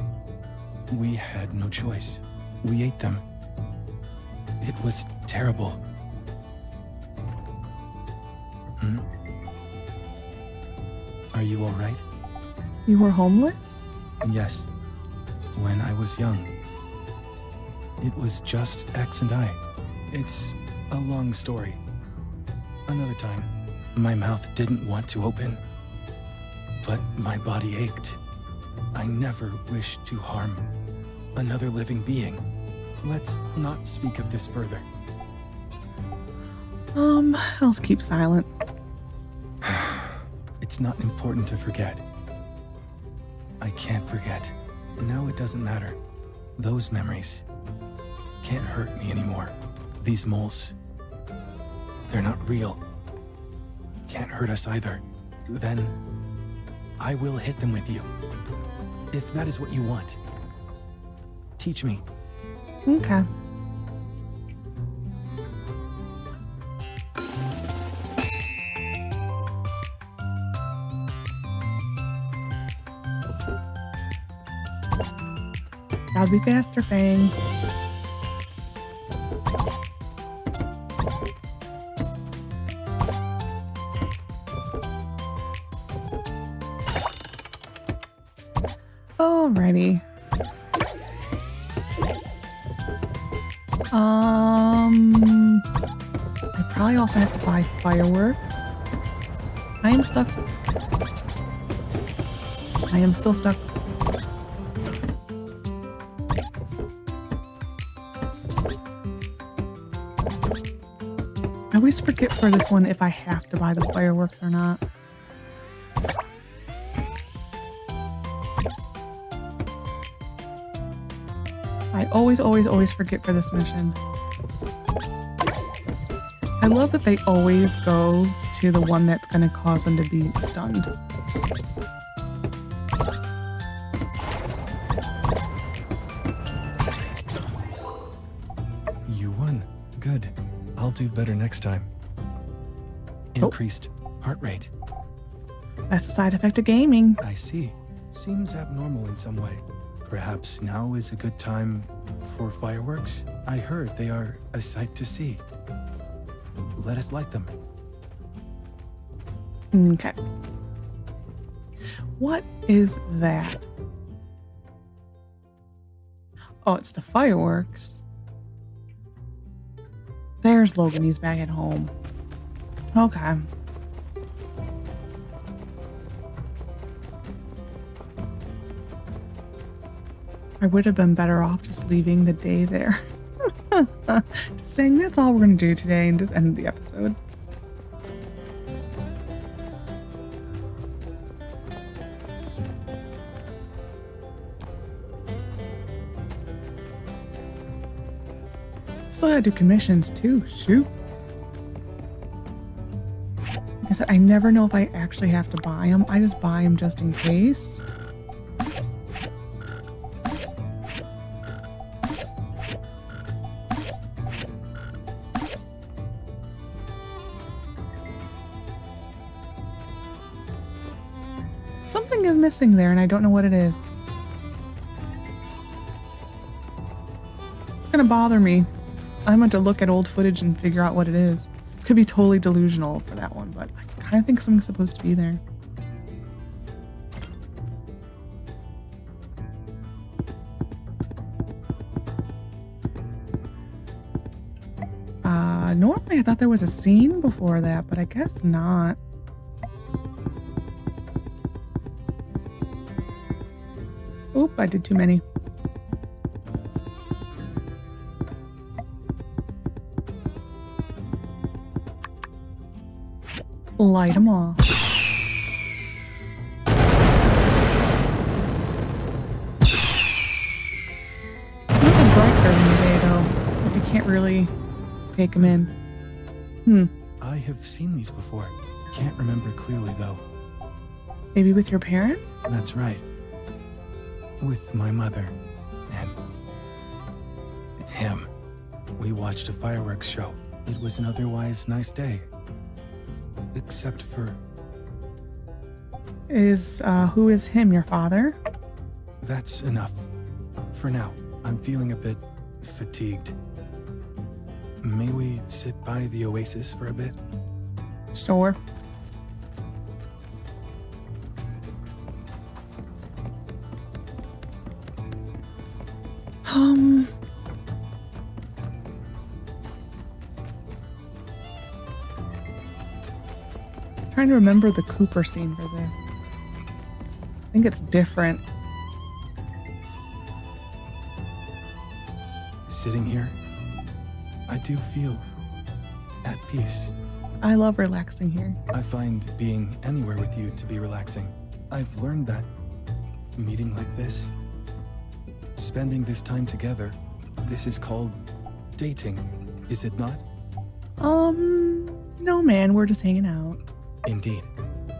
we had no choice. We ate them. It was terrible. Are you all right? You were homeless? Yes. When I was young. It was just X and I. It's a long story. Another time. My mouth didn't want to open, but my body ached. I never wished to harm another living being. Let's not speak of this further. I'll keep silent. It's not important to forget. I can't forget. Now it doesn't matter. Those memories can't hurt me anymore. These moles, they're not real. Can't hurt us either. Then I will hit them with you. If that is what you want. Teach me. Okay. Gotta be faster, Fang. Alrighty. I probably also have to buy fireworks. I am stuck. I am still stuck. I always forget for this one if I have to buy the fireworks or not. I always forget for this mission. I love that they always go to the one that's going to cause them to be stunned. You won. Good. I'll do better next time. Increased heart rate. That's a side effect of gaming. I see. Seems abnormal in some way. Perhaps now is a good time for fireworks? I heard they are a sight to see. Let us light them. Okay. What is that? Oh, it's the fireworks. There's Logan. He's back at home. Okay. I would have been better off just leaving the day there. Just saying that's all we're going to do today and just end the episode. Still gotta do commissions too. Shoot. Like I said, I never know if I actually have to buy them. I just buy them just in case. Something is missing there and I don't know what it is. It's gonna bother me. I'm going to look at old footage and figure out what it is. Could be totally delusional for that one, but I kind of think something's supposed to be there. Normally I thought there was a scene before that, but I guess not. Oop, I did too many. Light them off. A little bright during the day, though. But you can't really take them in. I have seen these before. Can't remember clearly, though. Maybe with your parents? That's right. With my mother and him. We watched a fireworks show. It was an otherwise nice day. Except for... Who is him, your father? That's enough. For now, I'm feeling a bit fatigued. May we sit by the oasis for a bit? Sure. trying to remember the Cooper scene for this. I think it's different. Sitting here, I do feel at peace. I love relaxing here. I find being anywhere with you to be relaxing. I've learned that meeting like this, spending this time together, this is called dating, is it not? No man, we're just hanging out. Indeed.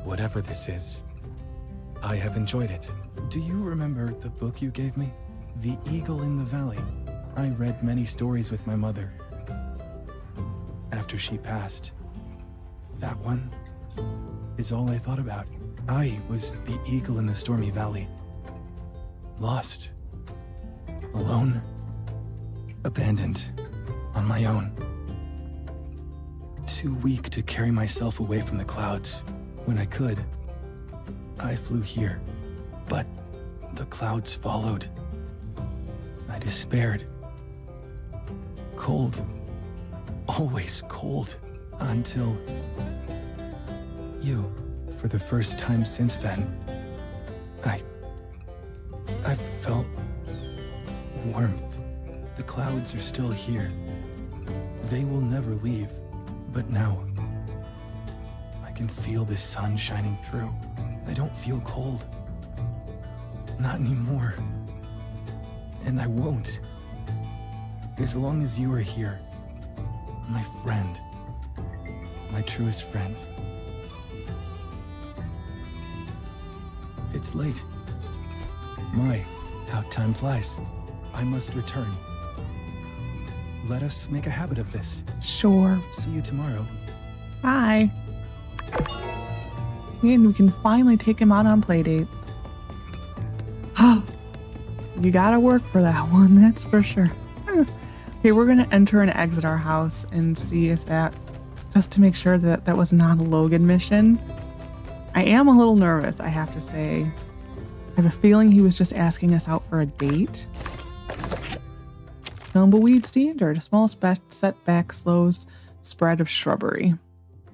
Whatever this is, I have enjoyed it. Do you remember the book you gave me? The Eagle in the Valley. I read many stories with my mother. After she passed, that one is all I thought about. I was the eagle in the stormy valley. Lost. Alone. Abandoned. On my own. Too weak to carry myself away from the clouds. When I could, I flew here. But the clouds followed. I despaired. Cold. Always cold. Until you. For the first time since then, I felt warmth. The clouds are still here. They will never leave. But now, I can feel the sun shining through. I don't feel cold. Not anymore. And I won't. As long as you are here. My friend. My truest friend. It's late. My, how time flies. I must return. Let us make a habit of this. Sure. See you tomorrow. Bye. And we can finally take him out on playdates. You gotta work for that one, that's for sure. Okay, we're gonna enter and exit our house and see if that, just to make sure that that was not a Logan mission. I am a little nervous, I have to say. I have a feeling he was just asking us out for a date. Tumbleweed standard. A small setback slows spread of shrubbery.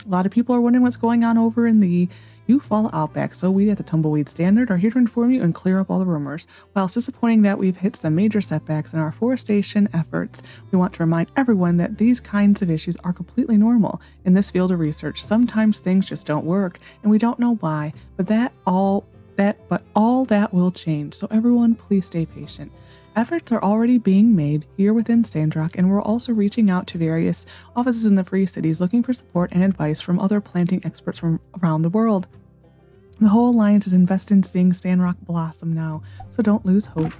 A lot of people are wondering what's going on over in the Eufaula Outback, so we at the Tumbleweed Standard are here to inform you and clear up all the rumors. While it's disappointing that we've hit some major setbacks in our forestation efforts, we want to remind everyone that these kinds of issues are completely normal in this field of research. Sometimes things just don't work, and we don't know why, but all that will change, so everyone please stay patient. Efforts are already being made here within Sandrock, and we're also reaching out to various offices in the Free Cities looking for support and advice from other planting experts from around the world. The whole alliance is invested in seeing Sandrock blossom now, so don't lose hope.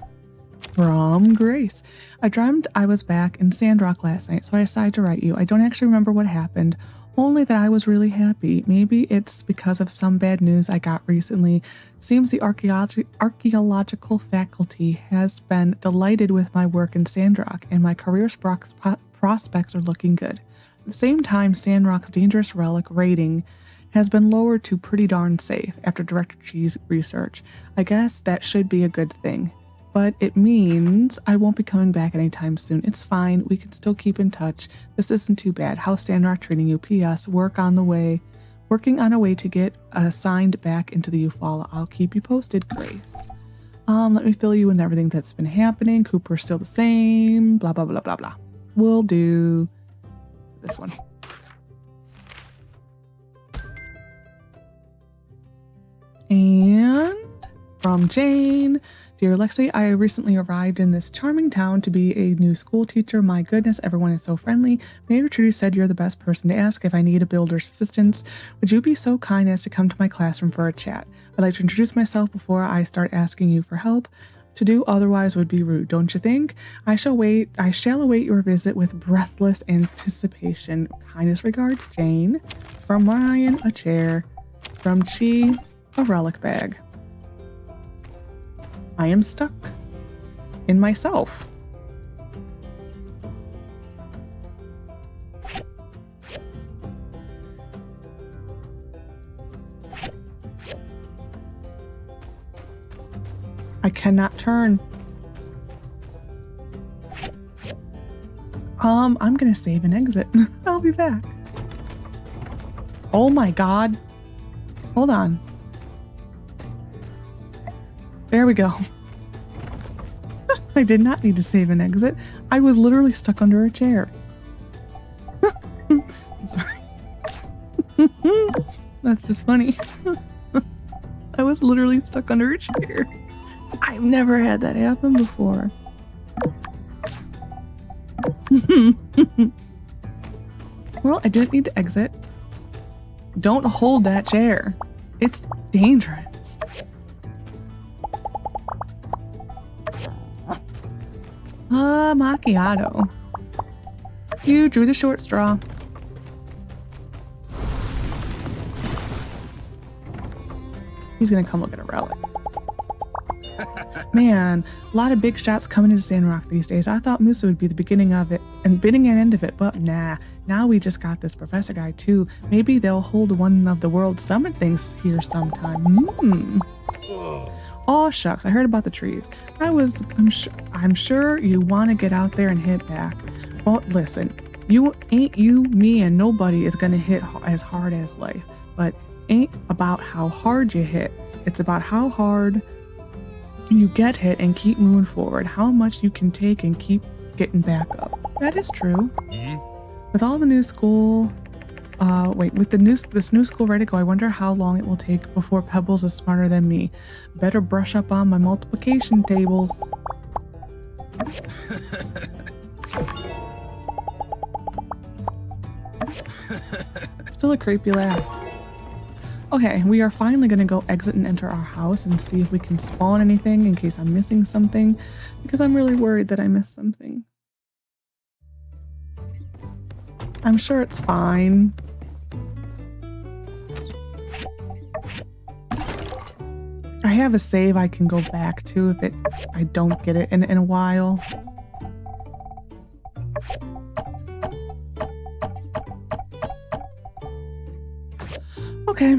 From Grace. I dreamt I was back in Sandrock last night, so I decided to write you. I don't actually remember what happened, only that I was really happy. Maybe it's because of some bad news I got recently. Seems the archaeological faculty has been delighted with my work in Sandrock, and my career prospects are looking good. At the same time, Sandrock's dangerous relic rating has been lowered to pretty darn safe after Director G's research. I guess that should be a good thing. But it means I won't be coming back anytime soon. It's fine. We can still keep in touch. This isn't too bad. How's Sandrock treating you? P.S. Working on a way to get assigned back into the Eufaula. I'll keep you posted, Grace. Let me fill you in everything that's been happening. Cooper's still the same. Blah, blah, blah, blah, blah. We'll do this one. And from Jane. Dear Lexi, I recently arrived in this charming town to be a new school teacher. My goodness, everyone is so friendly. Mayor Trudy said you're the best person to ask if I need a builder's assistance. Would you be so kind as to come to my classroom for a chat? I'd like to introduce myself before I start asking you for help. To do otherwise would be rude, don't you think? I shall await your visit with breathless anticipation. Kindest regards, Jane. From Ryan, a chair. From Chi, a relic bag. I am stuck in myself. I cannot turn. I'm gonna save and exit. I'll be back. Oh my god. Hold on. There we go. I did not need to save and exit. I was literally stuck under a chair. I'm sorry. That's just funny. I was literally stuck under a chair. I've never had that happen before. Well, I didn't need to exit. Don't hold that chair. It's dangerous. Macchiato. You drew the short straw. He's gonna come look at a relic. Man, a lot of big shots coming into Sandrock these days. I thought Musa would be the beginning of it and beginning and end of it, but nah. Now we just got this professor guy too. Maybe they'll hold one of the world's summit things here sometime. Oh shucks, I heard about the trees. I'm sure you want to get out there and hit back. But listen, you, me, and nobody is gonna hit as hard as life. But ain't about how hard you hit. It's about how hard you get hit and keep moving forward. How much you can take and keep getting back up. That is true. With all the new school, this new school ready to go, I wonder how long it will take before Pebbles is smarter than me. Better brush up on my multiplication tables. Still a creepy laugh. Okay, we are finally going to go exit and enter our house and see if we can spawn anything in case I'm missing something, because I'm really worried that I missed something. I'm sure it's fine. I have a save I can go back to if I don't get it in a while. Okay.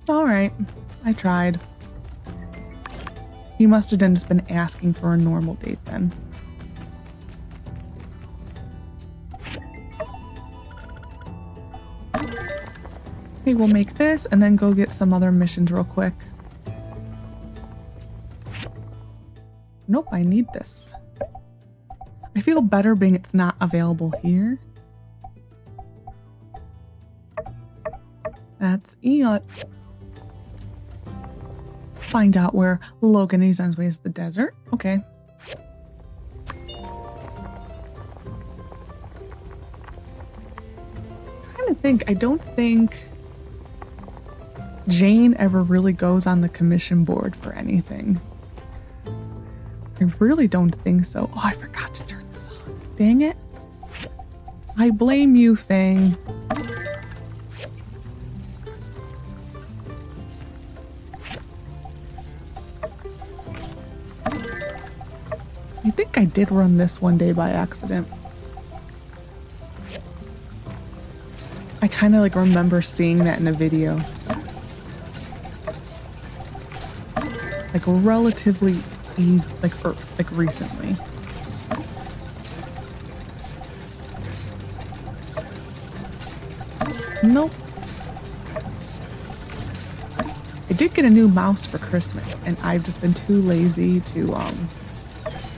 Alright, I tried. He must have just been asking for a normal date then. Okay, we'll make this and then go get some other missions real quick. Nope, I need this. I feel better being it's not available here. That's it. Find out where Logan is on his way to the desert. Okay. I'm trying to think. I don't think Jane ever really goes on the commission board for anything. I really don't think so. Oh, I forgot to turn this on. Dang it. I blame you, Fang. I think I did run this one day by accident. I kind of like remember seeing that in a video. Like relatively easy, like recently. Nope. I did get a new mouse for Christmas, and I've just been too lazy to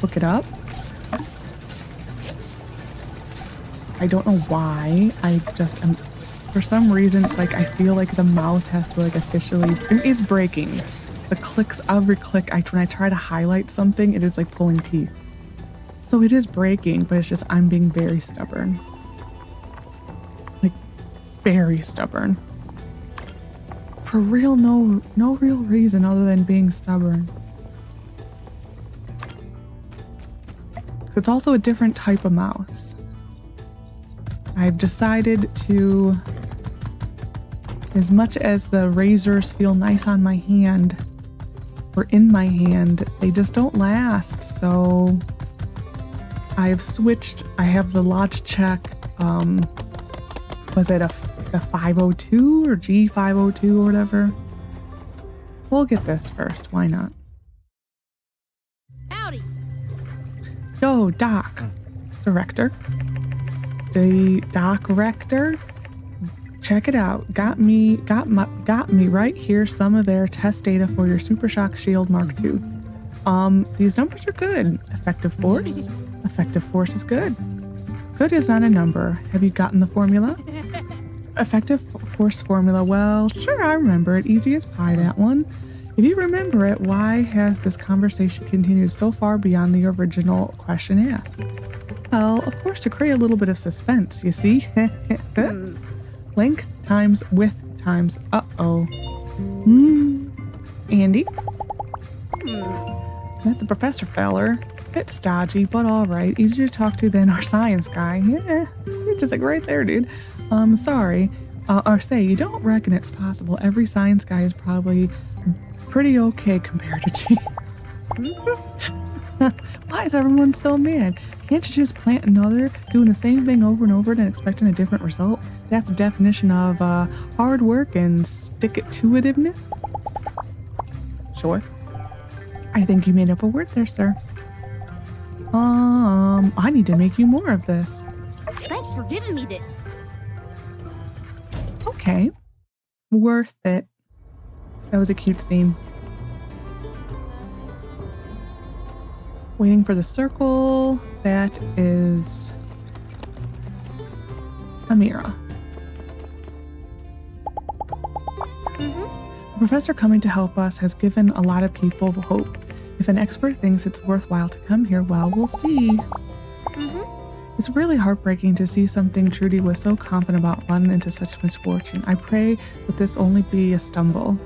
look it up. I don't know why. I just am, for some reason, it's like I feel like the mouse has to like officially, it's breaking. The clicks, every click, when I try to highlight something, it is like pulling teeth. So it is breaking, but it's just I'm being very stubborn. Like, very stubborn. For real, no real reason other than being stubborn. It's also a different type of mouse. I've decided to, as much as the razors feel nice on my hand, or in my hand, they just don't last. So I have switched. I have the Logitech, was it a 502 or G502 or whatever? We'll get this first, why not? Howdy. Yo, Doc. Director. the Doc Rector. Check it out. Got me right here some of their test data for your Super Shock Shield Mark II. These numbers are good. Effective force? Effective force is good. Good is not a number. Have you gotten the formula? Effective force formula. Well, sure, I remember it. Easy as pie, that one. If you remember it, why has this conversation continued so far beyond the original question asked? Well, of course, to create a little bit of suspense, you see? Length times width times Andy? Met the professor feller. Bit stodgy, but alright. Easier to talk to than our science guy. Yeah, you're just like right there, dude. Sorry. Or say, you don't reckon it's possible every science guy is probably pretty okay compared to you. Why is everyone so mad? Can't you just plant another, doing the same thing over and over and expecting a different result? That's the definition of hard work and stick-it-to-itiveness. Sure. I think you made up a word there, sir. I need to make you more of this. Thanks for giving me this. Okay. Worth it. That was a cute scene. Waiting for the circle. That is Amira. The professor coming to help us has given a lot of people hope. If an expert thinks it's worthwhile to come here, well, we'll see. It's really heartbreaking to see something Trudy was so confident about running into such misfortune. I pray that this only be a stumble.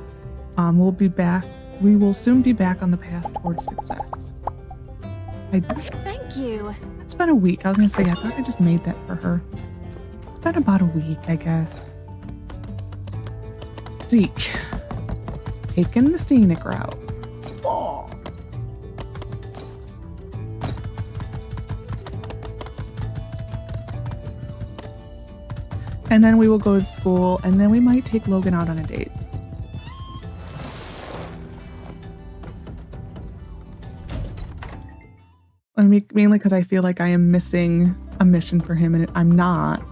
We will soon be back on the path towards success. Thank you. It's been a week. I was gonna say, I thought I just made that for her. It's been about a week, I guess. Zeke. Taking the scenic route. Oh. And then we will go to school, and then we might take Logan out on a date. Mainly because I feel like I am missing a mission for him, and I'm not.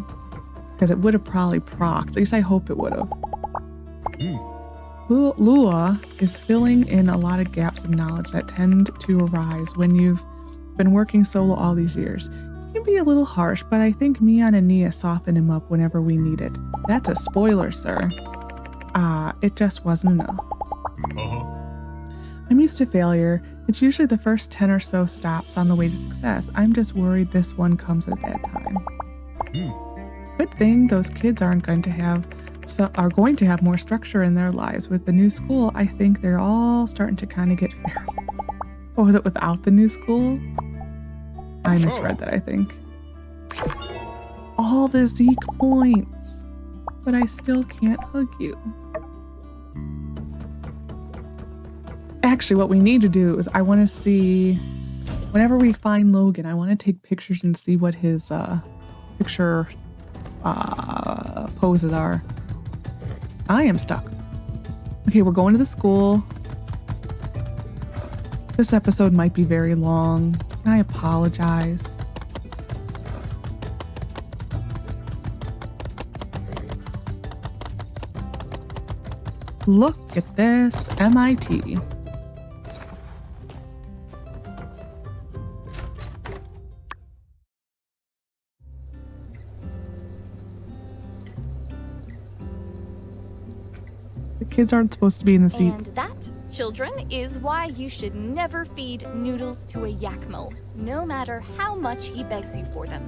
Because it would have probably procced. At least I hope it would have. Luo is filling in a lot of gaps of knowledge that tend to arise when you've been working solo all these years. He can be a little harsh, but I think Mian and Nia soften him up whenever we need it. That's a spoiler, sir. It just wasn't enough. I'm used to failure. It's usually the first 10 or so stops on the way to success. I'm just worried this one comes at a bad time. Good thing those kids are going to have more structure in their lives. With the new school, I think they're all starting to kind of get feral. Or was it without the new school? I misread that, I think. All the Zeke points, but I still can't hug you. Actually, what we need to do is I want to see, whenever we find Logan, I want to take pictures and see what his picture poses are. I am stuck. Okay, we're going to the school. This episode might be very long. I apologize. Look at this, MIT. The kids aren't supposed to be in the seats. And that, children, is why you should never feed noodles to a yakmel, no matter how much he begs you for them.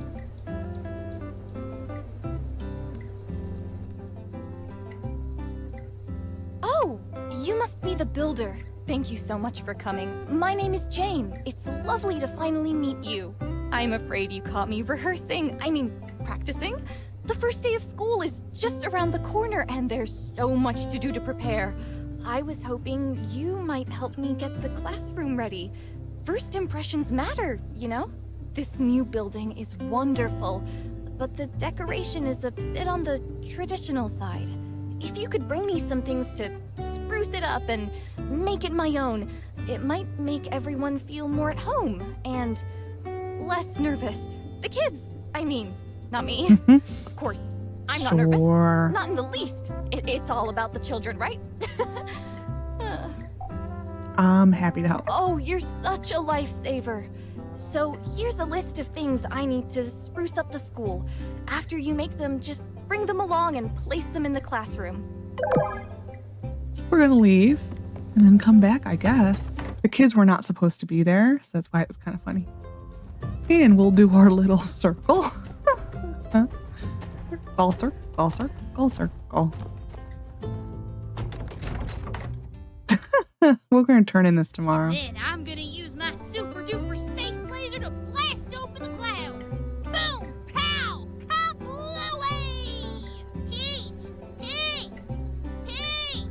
Oh, you must be the builder. Thank you so much for coming. My name is Jane. It's lovely to finally meet you. I'm afraid you caught me practicing. The first day of school is just around the corner, and there's so much to do to prepare. I was hoping you might help me get the classroom ready. First impressions matter, you know? This new building is wonderful, but the decoration is a bit on the traditional side. If you could bring me some things to spruce it up and make it my own, it might make everyone feel more at home and less nervous. The kids, I mean. not me. Of course, I'm not nervous. Sure. Not in the least. It's all about the children, right? I'm happy to help. Oh, you're such a lifesaver. So here's a list of things I need to spruce up the school. After you make them, just bring them along and place them in the classroom. So we're gonna leave and then come back, I guess. The kids were not supposed to be there, so that's why it was kind of funny. And we'll do our little circle. Ball circle, ball circle, ball circle. We're gonna turn in this tomorrow. Then I'm gonna use my super duper space laser to blast open the clouds. Boom! Pow! Kablooey! Peach! Peach! Peach!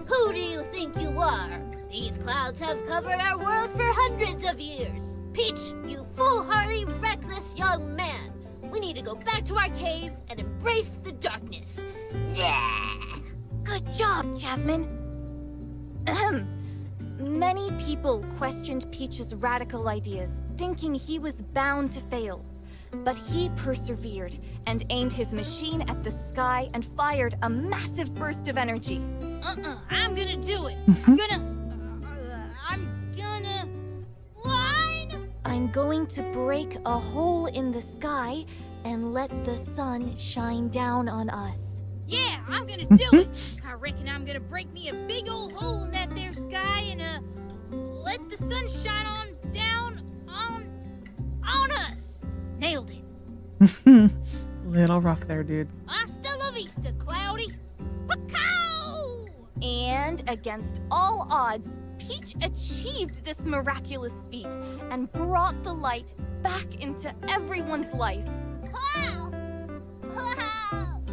Who do you think you are? These clouds have covered our world for hundreds of years. Peach, you foolhardy, reckless young man. We need to go back to our caves and embrace the darkness. Yeah! Good job, Jasmine. Ahem. Many people questioned Peach's radical ideas, thinking he was bound to fail. But he persevered and aimed his machine at the sky and fired a massive burst of energy. I'm gonna do it. I'm gonna line. I'm going to break a hole in the sky and let the sun shine down on us. Yeah, I'm gonna do it. I reckon I'm gonna break me a big old hole in that there sky and let the sun shine on down on us. Nailed it. Little rough there, dude. Hasta la vista, Cloudy. Pacow! And against all odds, Peach achieved this miraculous feat and brought the light back into everyone's life. Wow! Wow!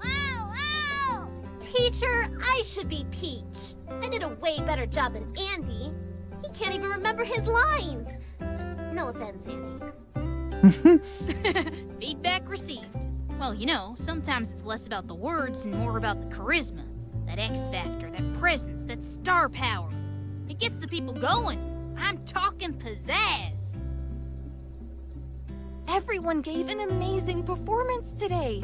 Wow! Wow! Teacher, I should be Peach. I did a way better job than Andy. He can't even remember his lines. No offense, Andy. Feedback received. Well, you know, sometimes it's less about the words and more about the charisma. That X factor, that presence, that star power. It gets the people going. I'm talking pizzazz. Everyone gave an amazing performance today.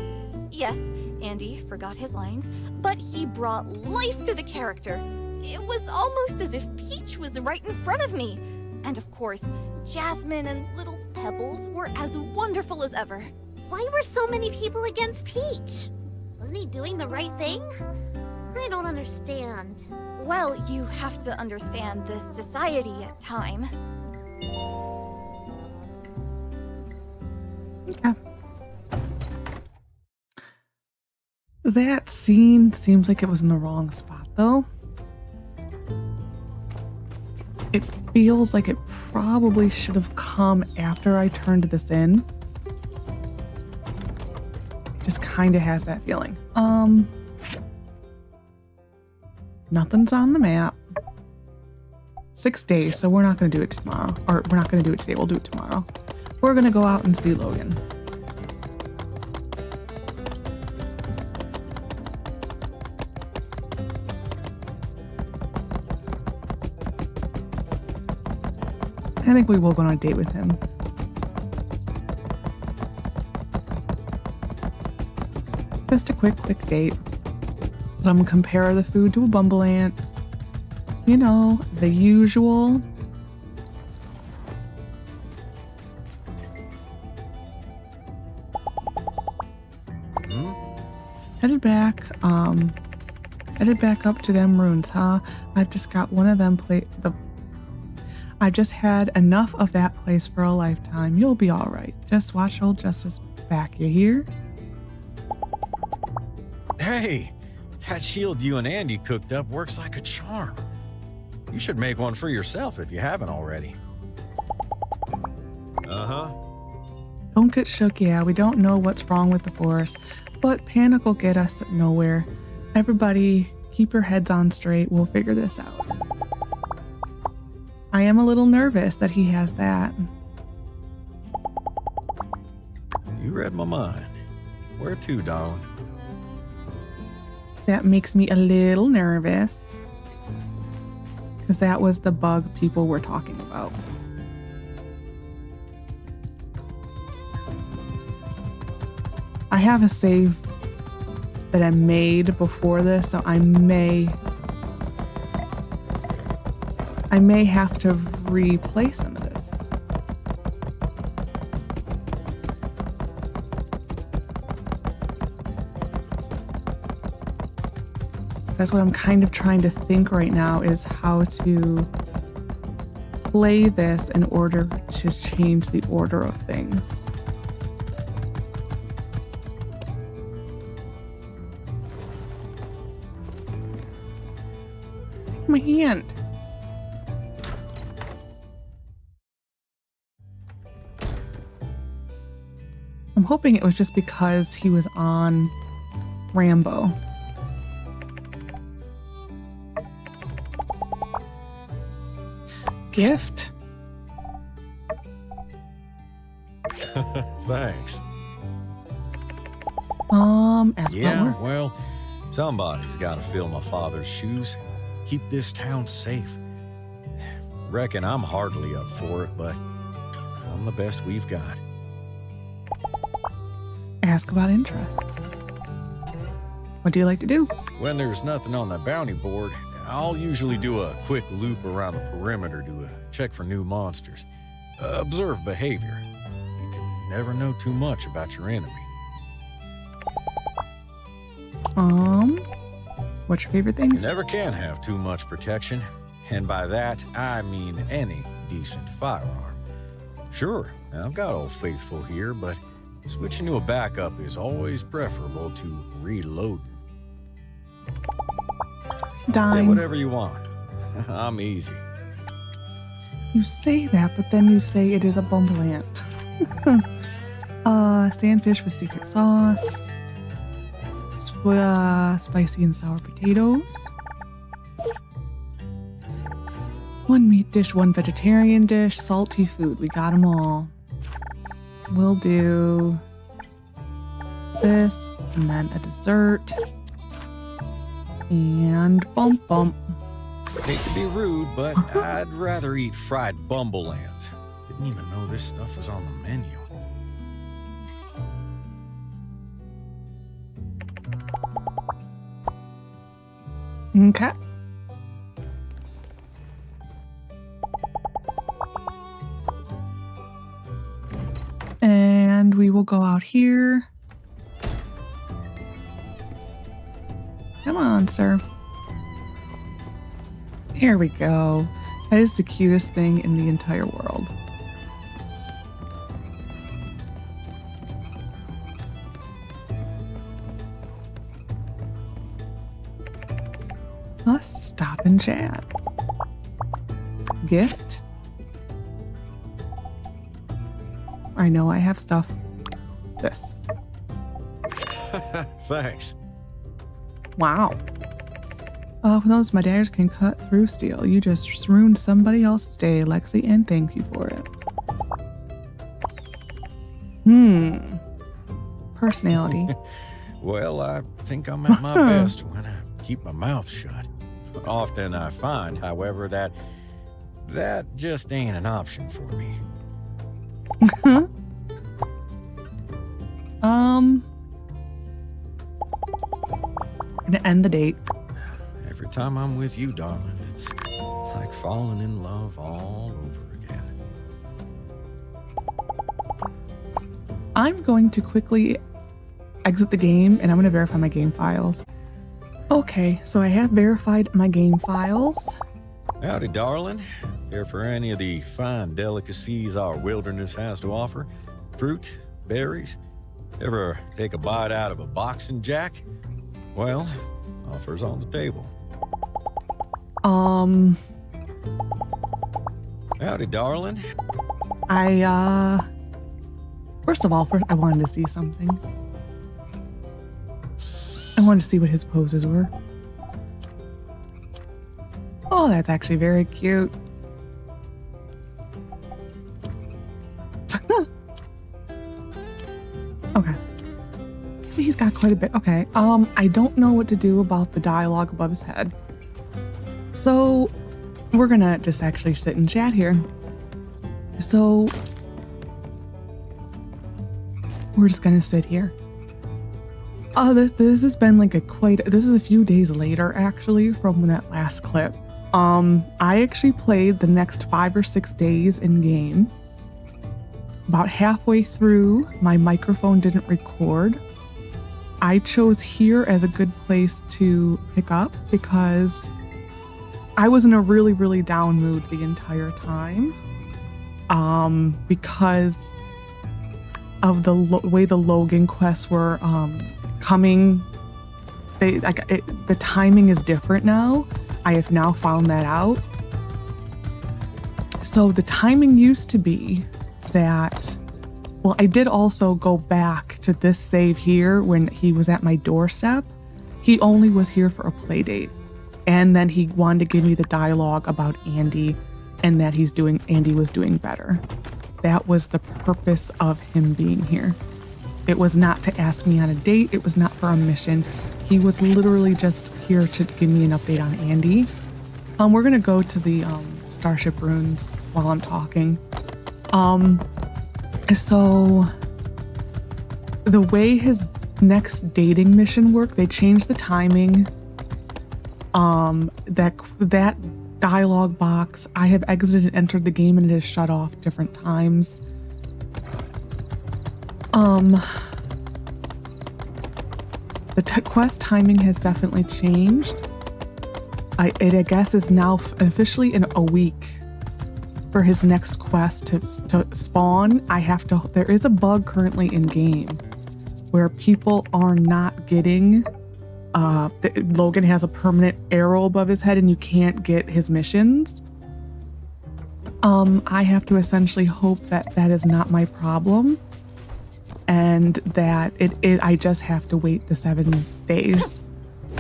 Yes, Andy forgot his lines, but he brought life to the character. It was almost as if Peach was right in front of me. And of course, Jasmine and little Pebbles were as wonderful as ever. Why were so many people against Peach? Wasn't he doing the right thing? I don't understand. Well, you have to understand the society at time. Okay. That scene seems like it was in the wrong spot, though. It feels like it probably should have come after I turned this in. It just kind of has that feeling. Nothing's on the map. 6 days, so we're not going to do it tomorrow. Or we're not going to do it today, we'll do it tomorrow. We're going to go out and see Logan. I think we will go on a date with him. Just a quick date. Let him compare the food to a bumble ant. You know, the usual. Headed back up to them ruins, huh? I've just got one of them I've just had enough of that place for a lifetime. You'll be all right. Just watch old Justice back, you hear? Hey, that shield you and Andy cooked up works like a charm. You should make one for yourself if you haven't already. Uh-huh. Don't get shook, yeah. We don't know what's wrong with the force, but panic will get us nowhere. Everybody, keep your heads on straight. We'll figure this out. I am a little nervous that he has that. You read my mind. Where to, darling? That makes me a little nervous. Because that was the bug people were talking about. have a save that I made before this, so I may have to replay some of this. That's what I'm kind of trying to think right now, is how to play this in order to change the order of things. My hand. I'm hoping it was just because he was on Rambo. Gift? Thanks. Ask Yeah, Butler. well, somebody's got to fill my father's shoes. Keep this town safe. Reckon I'm hardly up for it, but I'm the best we've got. Ask about interests. What do you like to do? When there's nothing on the bounty board, I'll usually do a quick loop around the perimeter to check for new monsters. Observe behavior. You can never know too much about your enemy. What's your favorite things? You never can have too much protection, and by that, I mean any decent firearm. Sure, I've got Old Faithful here, but switching to a backup is always preferable to reloading. Dime. Yeah, whatever you want. I'm easy. You say that, but then you say it is a bumbleant. Sandfish with secret sauce. Spicy and sour potatoes. One meat dish, one vegetarian dish, salty food. We got them all. We'll do this, and then a dessert. And bump bump. Hate to be rude, but I'd rather eat fried bumblelands. Didn't even know this stuff was on the menu. Okay. And we will go out here. Come on, sir. Here we go. That is the cutest thing in the entire world. Let's stop and chat. Gift? I know I have stuff. This. Thanks. Wow. For those, my daggers can cut through steel. You just ruined somebody else's day, Lexi, and thank you for it. Personality. Well, I think I'm at my best when I keep my mouth shut. Often I find, however, that just ain't an option for me. Gonna end the date. Every time I'm with you, darling, it's like falling in love all over again. I'm going to quickly exit the game and I'm going to verify my game files. Okay, so I have verified my game files. Howdy, darling. Care for any of the fine delicacies our wilderness has to offer? Fruit, berries? Ever take a bite out of a boxing jack? Well, offers on the table. Howdy, darling. First of all, I wanted to see something. I wanted to see what his poses were. Oh, that's actually very cute. Okay. He's got quite a bit. Okay. I don't know what to do about the dialogue above his head. So, we're gonna just actually sit and chat here. So, we're just gonna sit here. This has been like this is a few days later actually from that last clip. I actually played the next 5 or 6 days in game. About halfway through, my microphone didn't record. I chose here as a good place to pick up because I was in a really, really down mood the entire time. Because of the way the Logan quests were coming. The timing is different now. I have now found that out. So the timing used to be that, well, I did also go back to this save here when he was at my doorstep. He only was here for a play date. And then he wanted to give me the dialogue about Andy and that Andy was doing better. That was the purpose of him being here. It was not to ask me on a date. It was not for a mission. He was literally just here to give me an update on Andy. We're gonna go to the Starship Ruins while I'm talking. So the way his next dating mission worked, they changed the timing. That dialogue box, I have exited and entered the game and it is shut off different times. The quest timing has definitely changed. It I guess is now officially in a week for his next quest to spawn. There is a bug currently in game where people are not getting Logan has a permanent arrow above his head and you can't get his missions. I have to essentially hope that that is not my problem and that I just have to wait the 7 days.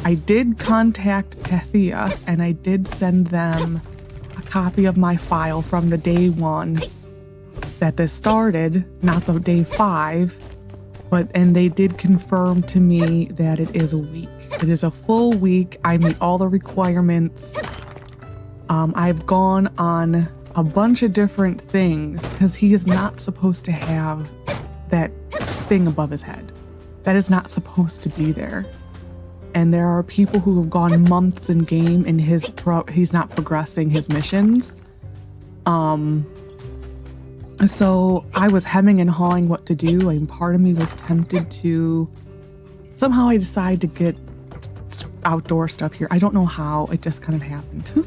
I did contact Pathea and I did send them a copy of my file from the day 1 that this started, not the day 5, and they did confirm to me that it is a week. It is a full week. I meet all the requirements. I've gone on a bunch of different things because he is not supposed to have that thing above his head. That is not supposed to be there. And there are people who have gone months in game and he's not progressing his missions. So I was hemming and hawing what to do, and part of me was tempted to somehow I decided to get outdoor stuff here. I don't know how, it just kind of happened.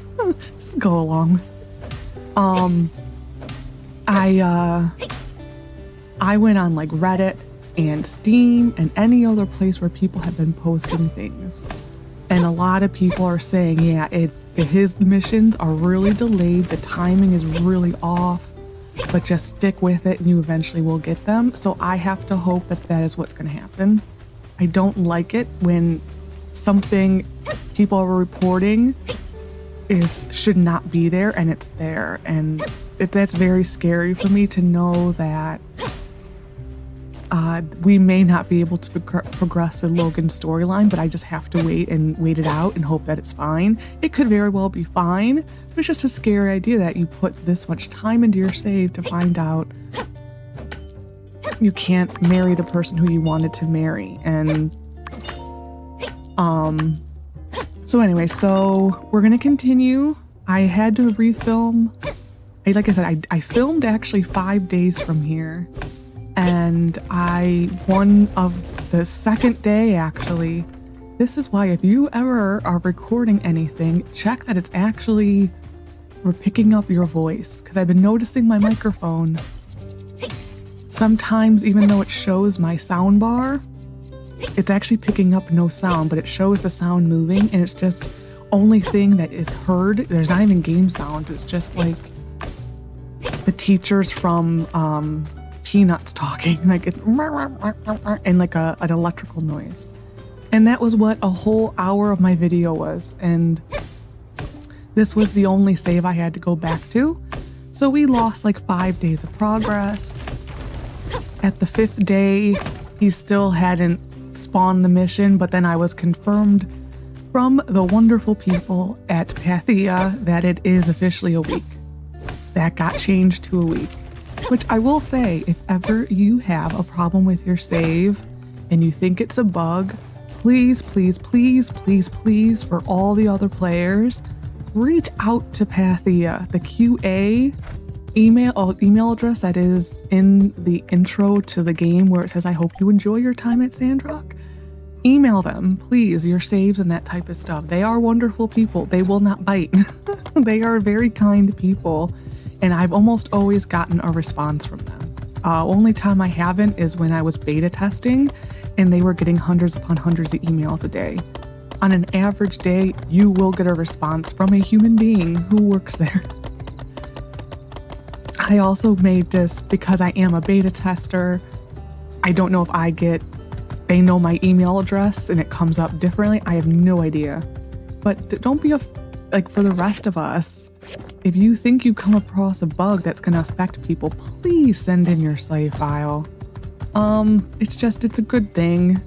Just go along. I went on like Reddit and Steam and any other place where people have been posting things. And a lot of people are saying, yeah, his missions are really delayed. The timing is really off, but just stick with it and you eventually will get them. So I have to hope that that is what's going to happen. I don't like it when something people are reporting should not be there and it's there. And that's very scary for me to know that we may not be able to progress the Logan storyline, but I just have to wait it out and hope that it's fine. It could very well be fine, but it's just a scary idea that you put this much time into your save to find out you can't marry the person who you wanted to marry. And so anyway, so we're gonna continue. I had to refilm. Like I said, I filmed actually 5 days from here. And one of the second day, actually, this is why if you ever are recording anything, check that it's actually, we're picking up your voice. Because I've been noticing my microphone, sometimes even though it shows my sound bar, it's actually picking up no sound, but it shows the sound moving, and it's just only thing that is heard. There's not even game sounds. It's just like the teachers from, Peanuts talking, like it, and like an electrical noise. And that was what a whole hour of my video was. And this was the only save I had to go back to. So we lost like 5 days of progress. At the 5th day, he still hadn't spawned the mission, but then I was confirmed from the wonderful people at Pathea that it is officially a week. That got changed to a week. Which I will say, if ever you have a problem with your save and you think it's a bug, please, please, please, please, please, for all the other players, reach out to Pathea, the QA email address that is in the intro to the game where it says, I hope you enjoy your time at Sandrock. Email them, please, your saves and that type of stuff. They are wonderful people. They will not bite. They are very kind people, and I've almost always gotten a response from them. Only time I haven't is when I was beta testing, and they were getting hundreds upon hundreds of emails a day. On an average day, you will get a response from a human being who works there. I also made this because I am a beta tester. I don't know if they know my email address and it comes up differently. I have no idea. But don't be for the rest of us, if you think you come across a bug that's going to affect people, please send in your save file. It's a good thing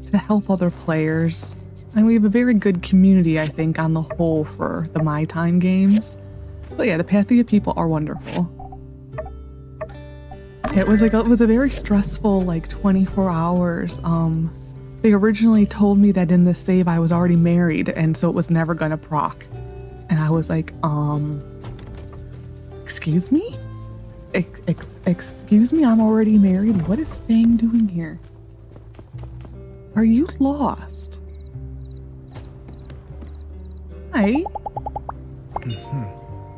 to help other players. And we have a very good community, I think, on the whole for the My Time games. But yeah, the Pathea people are wonderful. It was a very stressful 24 hours. They originally told me that in this save I was already married, and so it was never gonna proc. And I was like, excuse me? Excuse me, I'm already married? What is Fang doing here? Are you lost? Hi.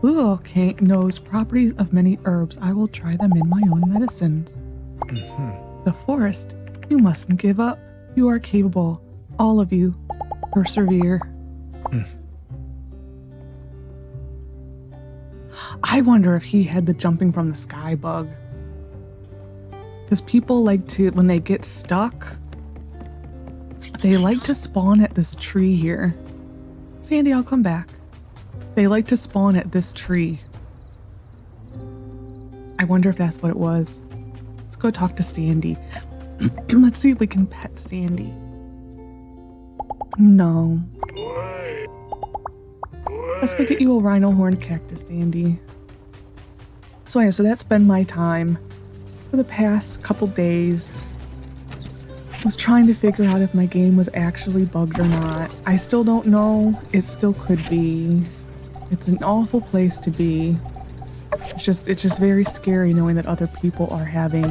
Luo knows properties of many herbs. I will try them in my own medicines. The forest, you mustn't give up. You are capable. All of you. Persevere. I wonder if he had the jumping from the sky bug. Because people like to, when they get stuck, they like to spawn at this tree here. Sandy, I'll come back. They like to spawn at this tree. I wonder if that's what it was. Let's go talk to Sandy. Let's see if we can pet Sandy. No. Let's go get you a rhino horn cactus, Sandy. So yeah, so that's been my time for the past couple days. I was trying to figure out if my game was actually bugged or not. I still don't know. It still could be. It's an awful place to be. It's just very scary knowing that other people are having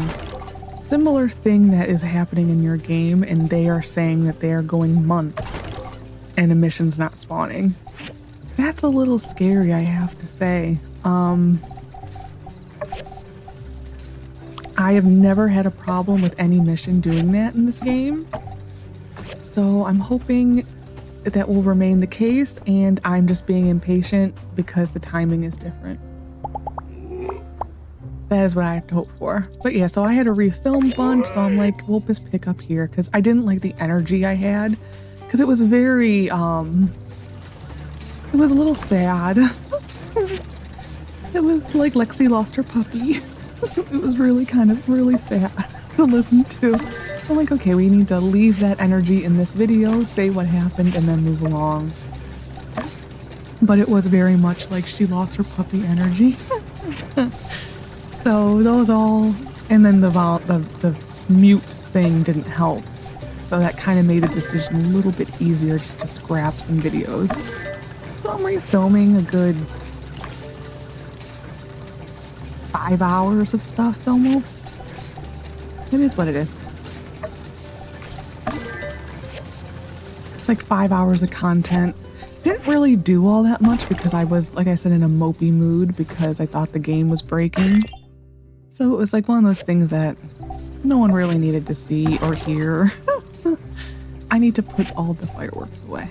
similar thing that is happening in your game, and they are saying that they are going months and a mission's not spawning. That's a little scary, I have to say. I have never had a problem with any mission doing that in this game. So I'm hoping that will remain the case, and I'm just being impatient because the timing is different. That is what I have to hope for. But yeah, so I had a refilm bunch, so I'm like, we'll just pick up here because I didn't like the energy I had because it was very, it was a little sad. It was like Lexi lost her puppy. It was really really sad to listen to. I'm like, okay, we need to leave that energy in this video, say what happened, and then move along. But it was very much like she lost her puppy energy. So those all, and then the mute thing didn't help. So that kind of made the decision a little bit easier just to scrap some videos. So I'm refilming a good 5 hours of stuff almost. It is what it is. It's like 5 hours of content. Didn't really do all that much because I was, like I said, in a mopey mood because I thought the game was breaking. So it was like one of those things that no one really needed to see or hear. I need to put all the fireworks away.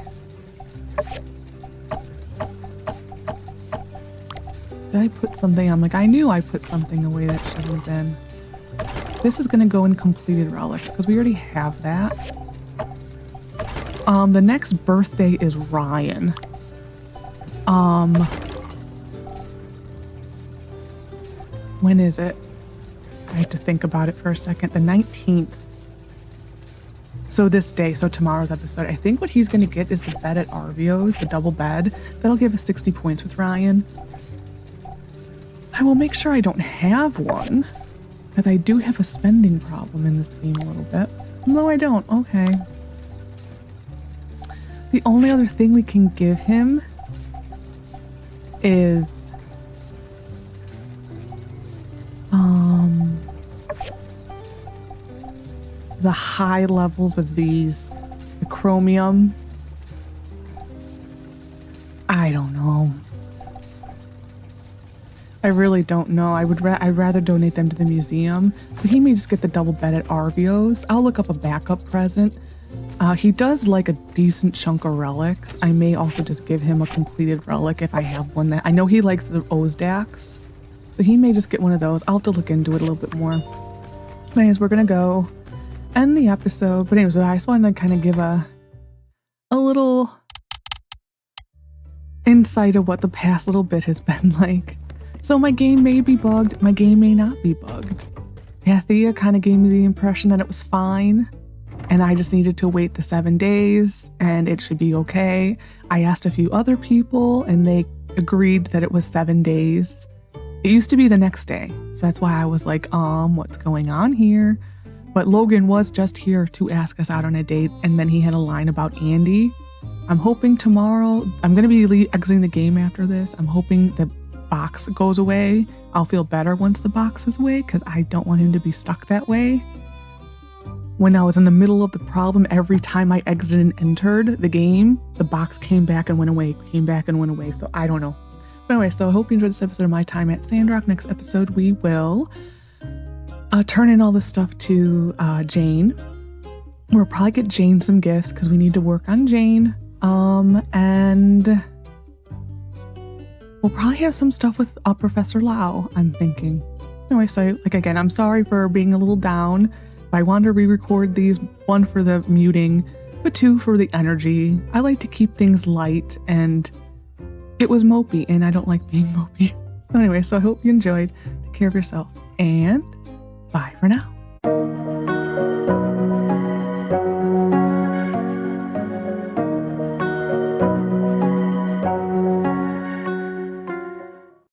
Did I put something? I'm like, I knew I put something away that shouldn't have been. This is going to go in completed relics because we already have that. The next birthday is Ryan. When is it? I have to think about it for a second. The 19th. So this day, so tomorrow's episode. I think what he's going to get is the bed at Arvio's, the double bed. That'll give us 60 points with Ryan. I will make sure I don't have one. Because I do have a spending problem in this game a little bit. No, I don't. Okay. The only other thing we can give him is the high levels of these, the chromium. I don't know. I really don't know. I'd rather donate them to the museum. So he may just get the double bed at Arvio's. I'll look up a backup present. He does like a decent chunk of relics. I may also just give him a completed relic if I have one. That I know he likes the Ozdaks, so he may just get one of those. I'll have to look into it a little bit more. But anyways, we're gonna go end the episode. But anyways, I just wanted to kind of give a little insight of what the past little bit has been like. So my game may be bugged, my game may not be bugged. Pathea kind of gave me the impression that it was fine, and I just needed to wait the 7 days and it should be okay. I asked a few other people and they agreed that it was 7 days. It used to be the next day, so that's why I was like, what's going on here? But Logan was just here to ask us out on a date, and then he had a line about Andy. I'm hoping tomorrow, I'm going to be exiting the game after this. I'm hoping the box goes away. I'll feel better once the box is away because I don't want him to be stuck that way. When I was in the middle of the problem, every time I exited and entered the game, the box came back and went away, came back and went away. So I don't know. But anyway, so I hope you enjoyed this episode of my time at Sandrock. Next episode, we will turn in all this stuff to Jane. We'll probably get Jane some gifts because we need to work on Jane. And we'll probably have some stuff with Professor Luo, I'm thinking. Anyway, so again, I'm sorry for being a little down. But I wanted to re-record these, 1 for the muting, but 2 for the energy. I like to keep things light, and it was mopey, and I don't like being mopey. So anyway, so I hope you enjoyed. Take care of yourself, and bye for now.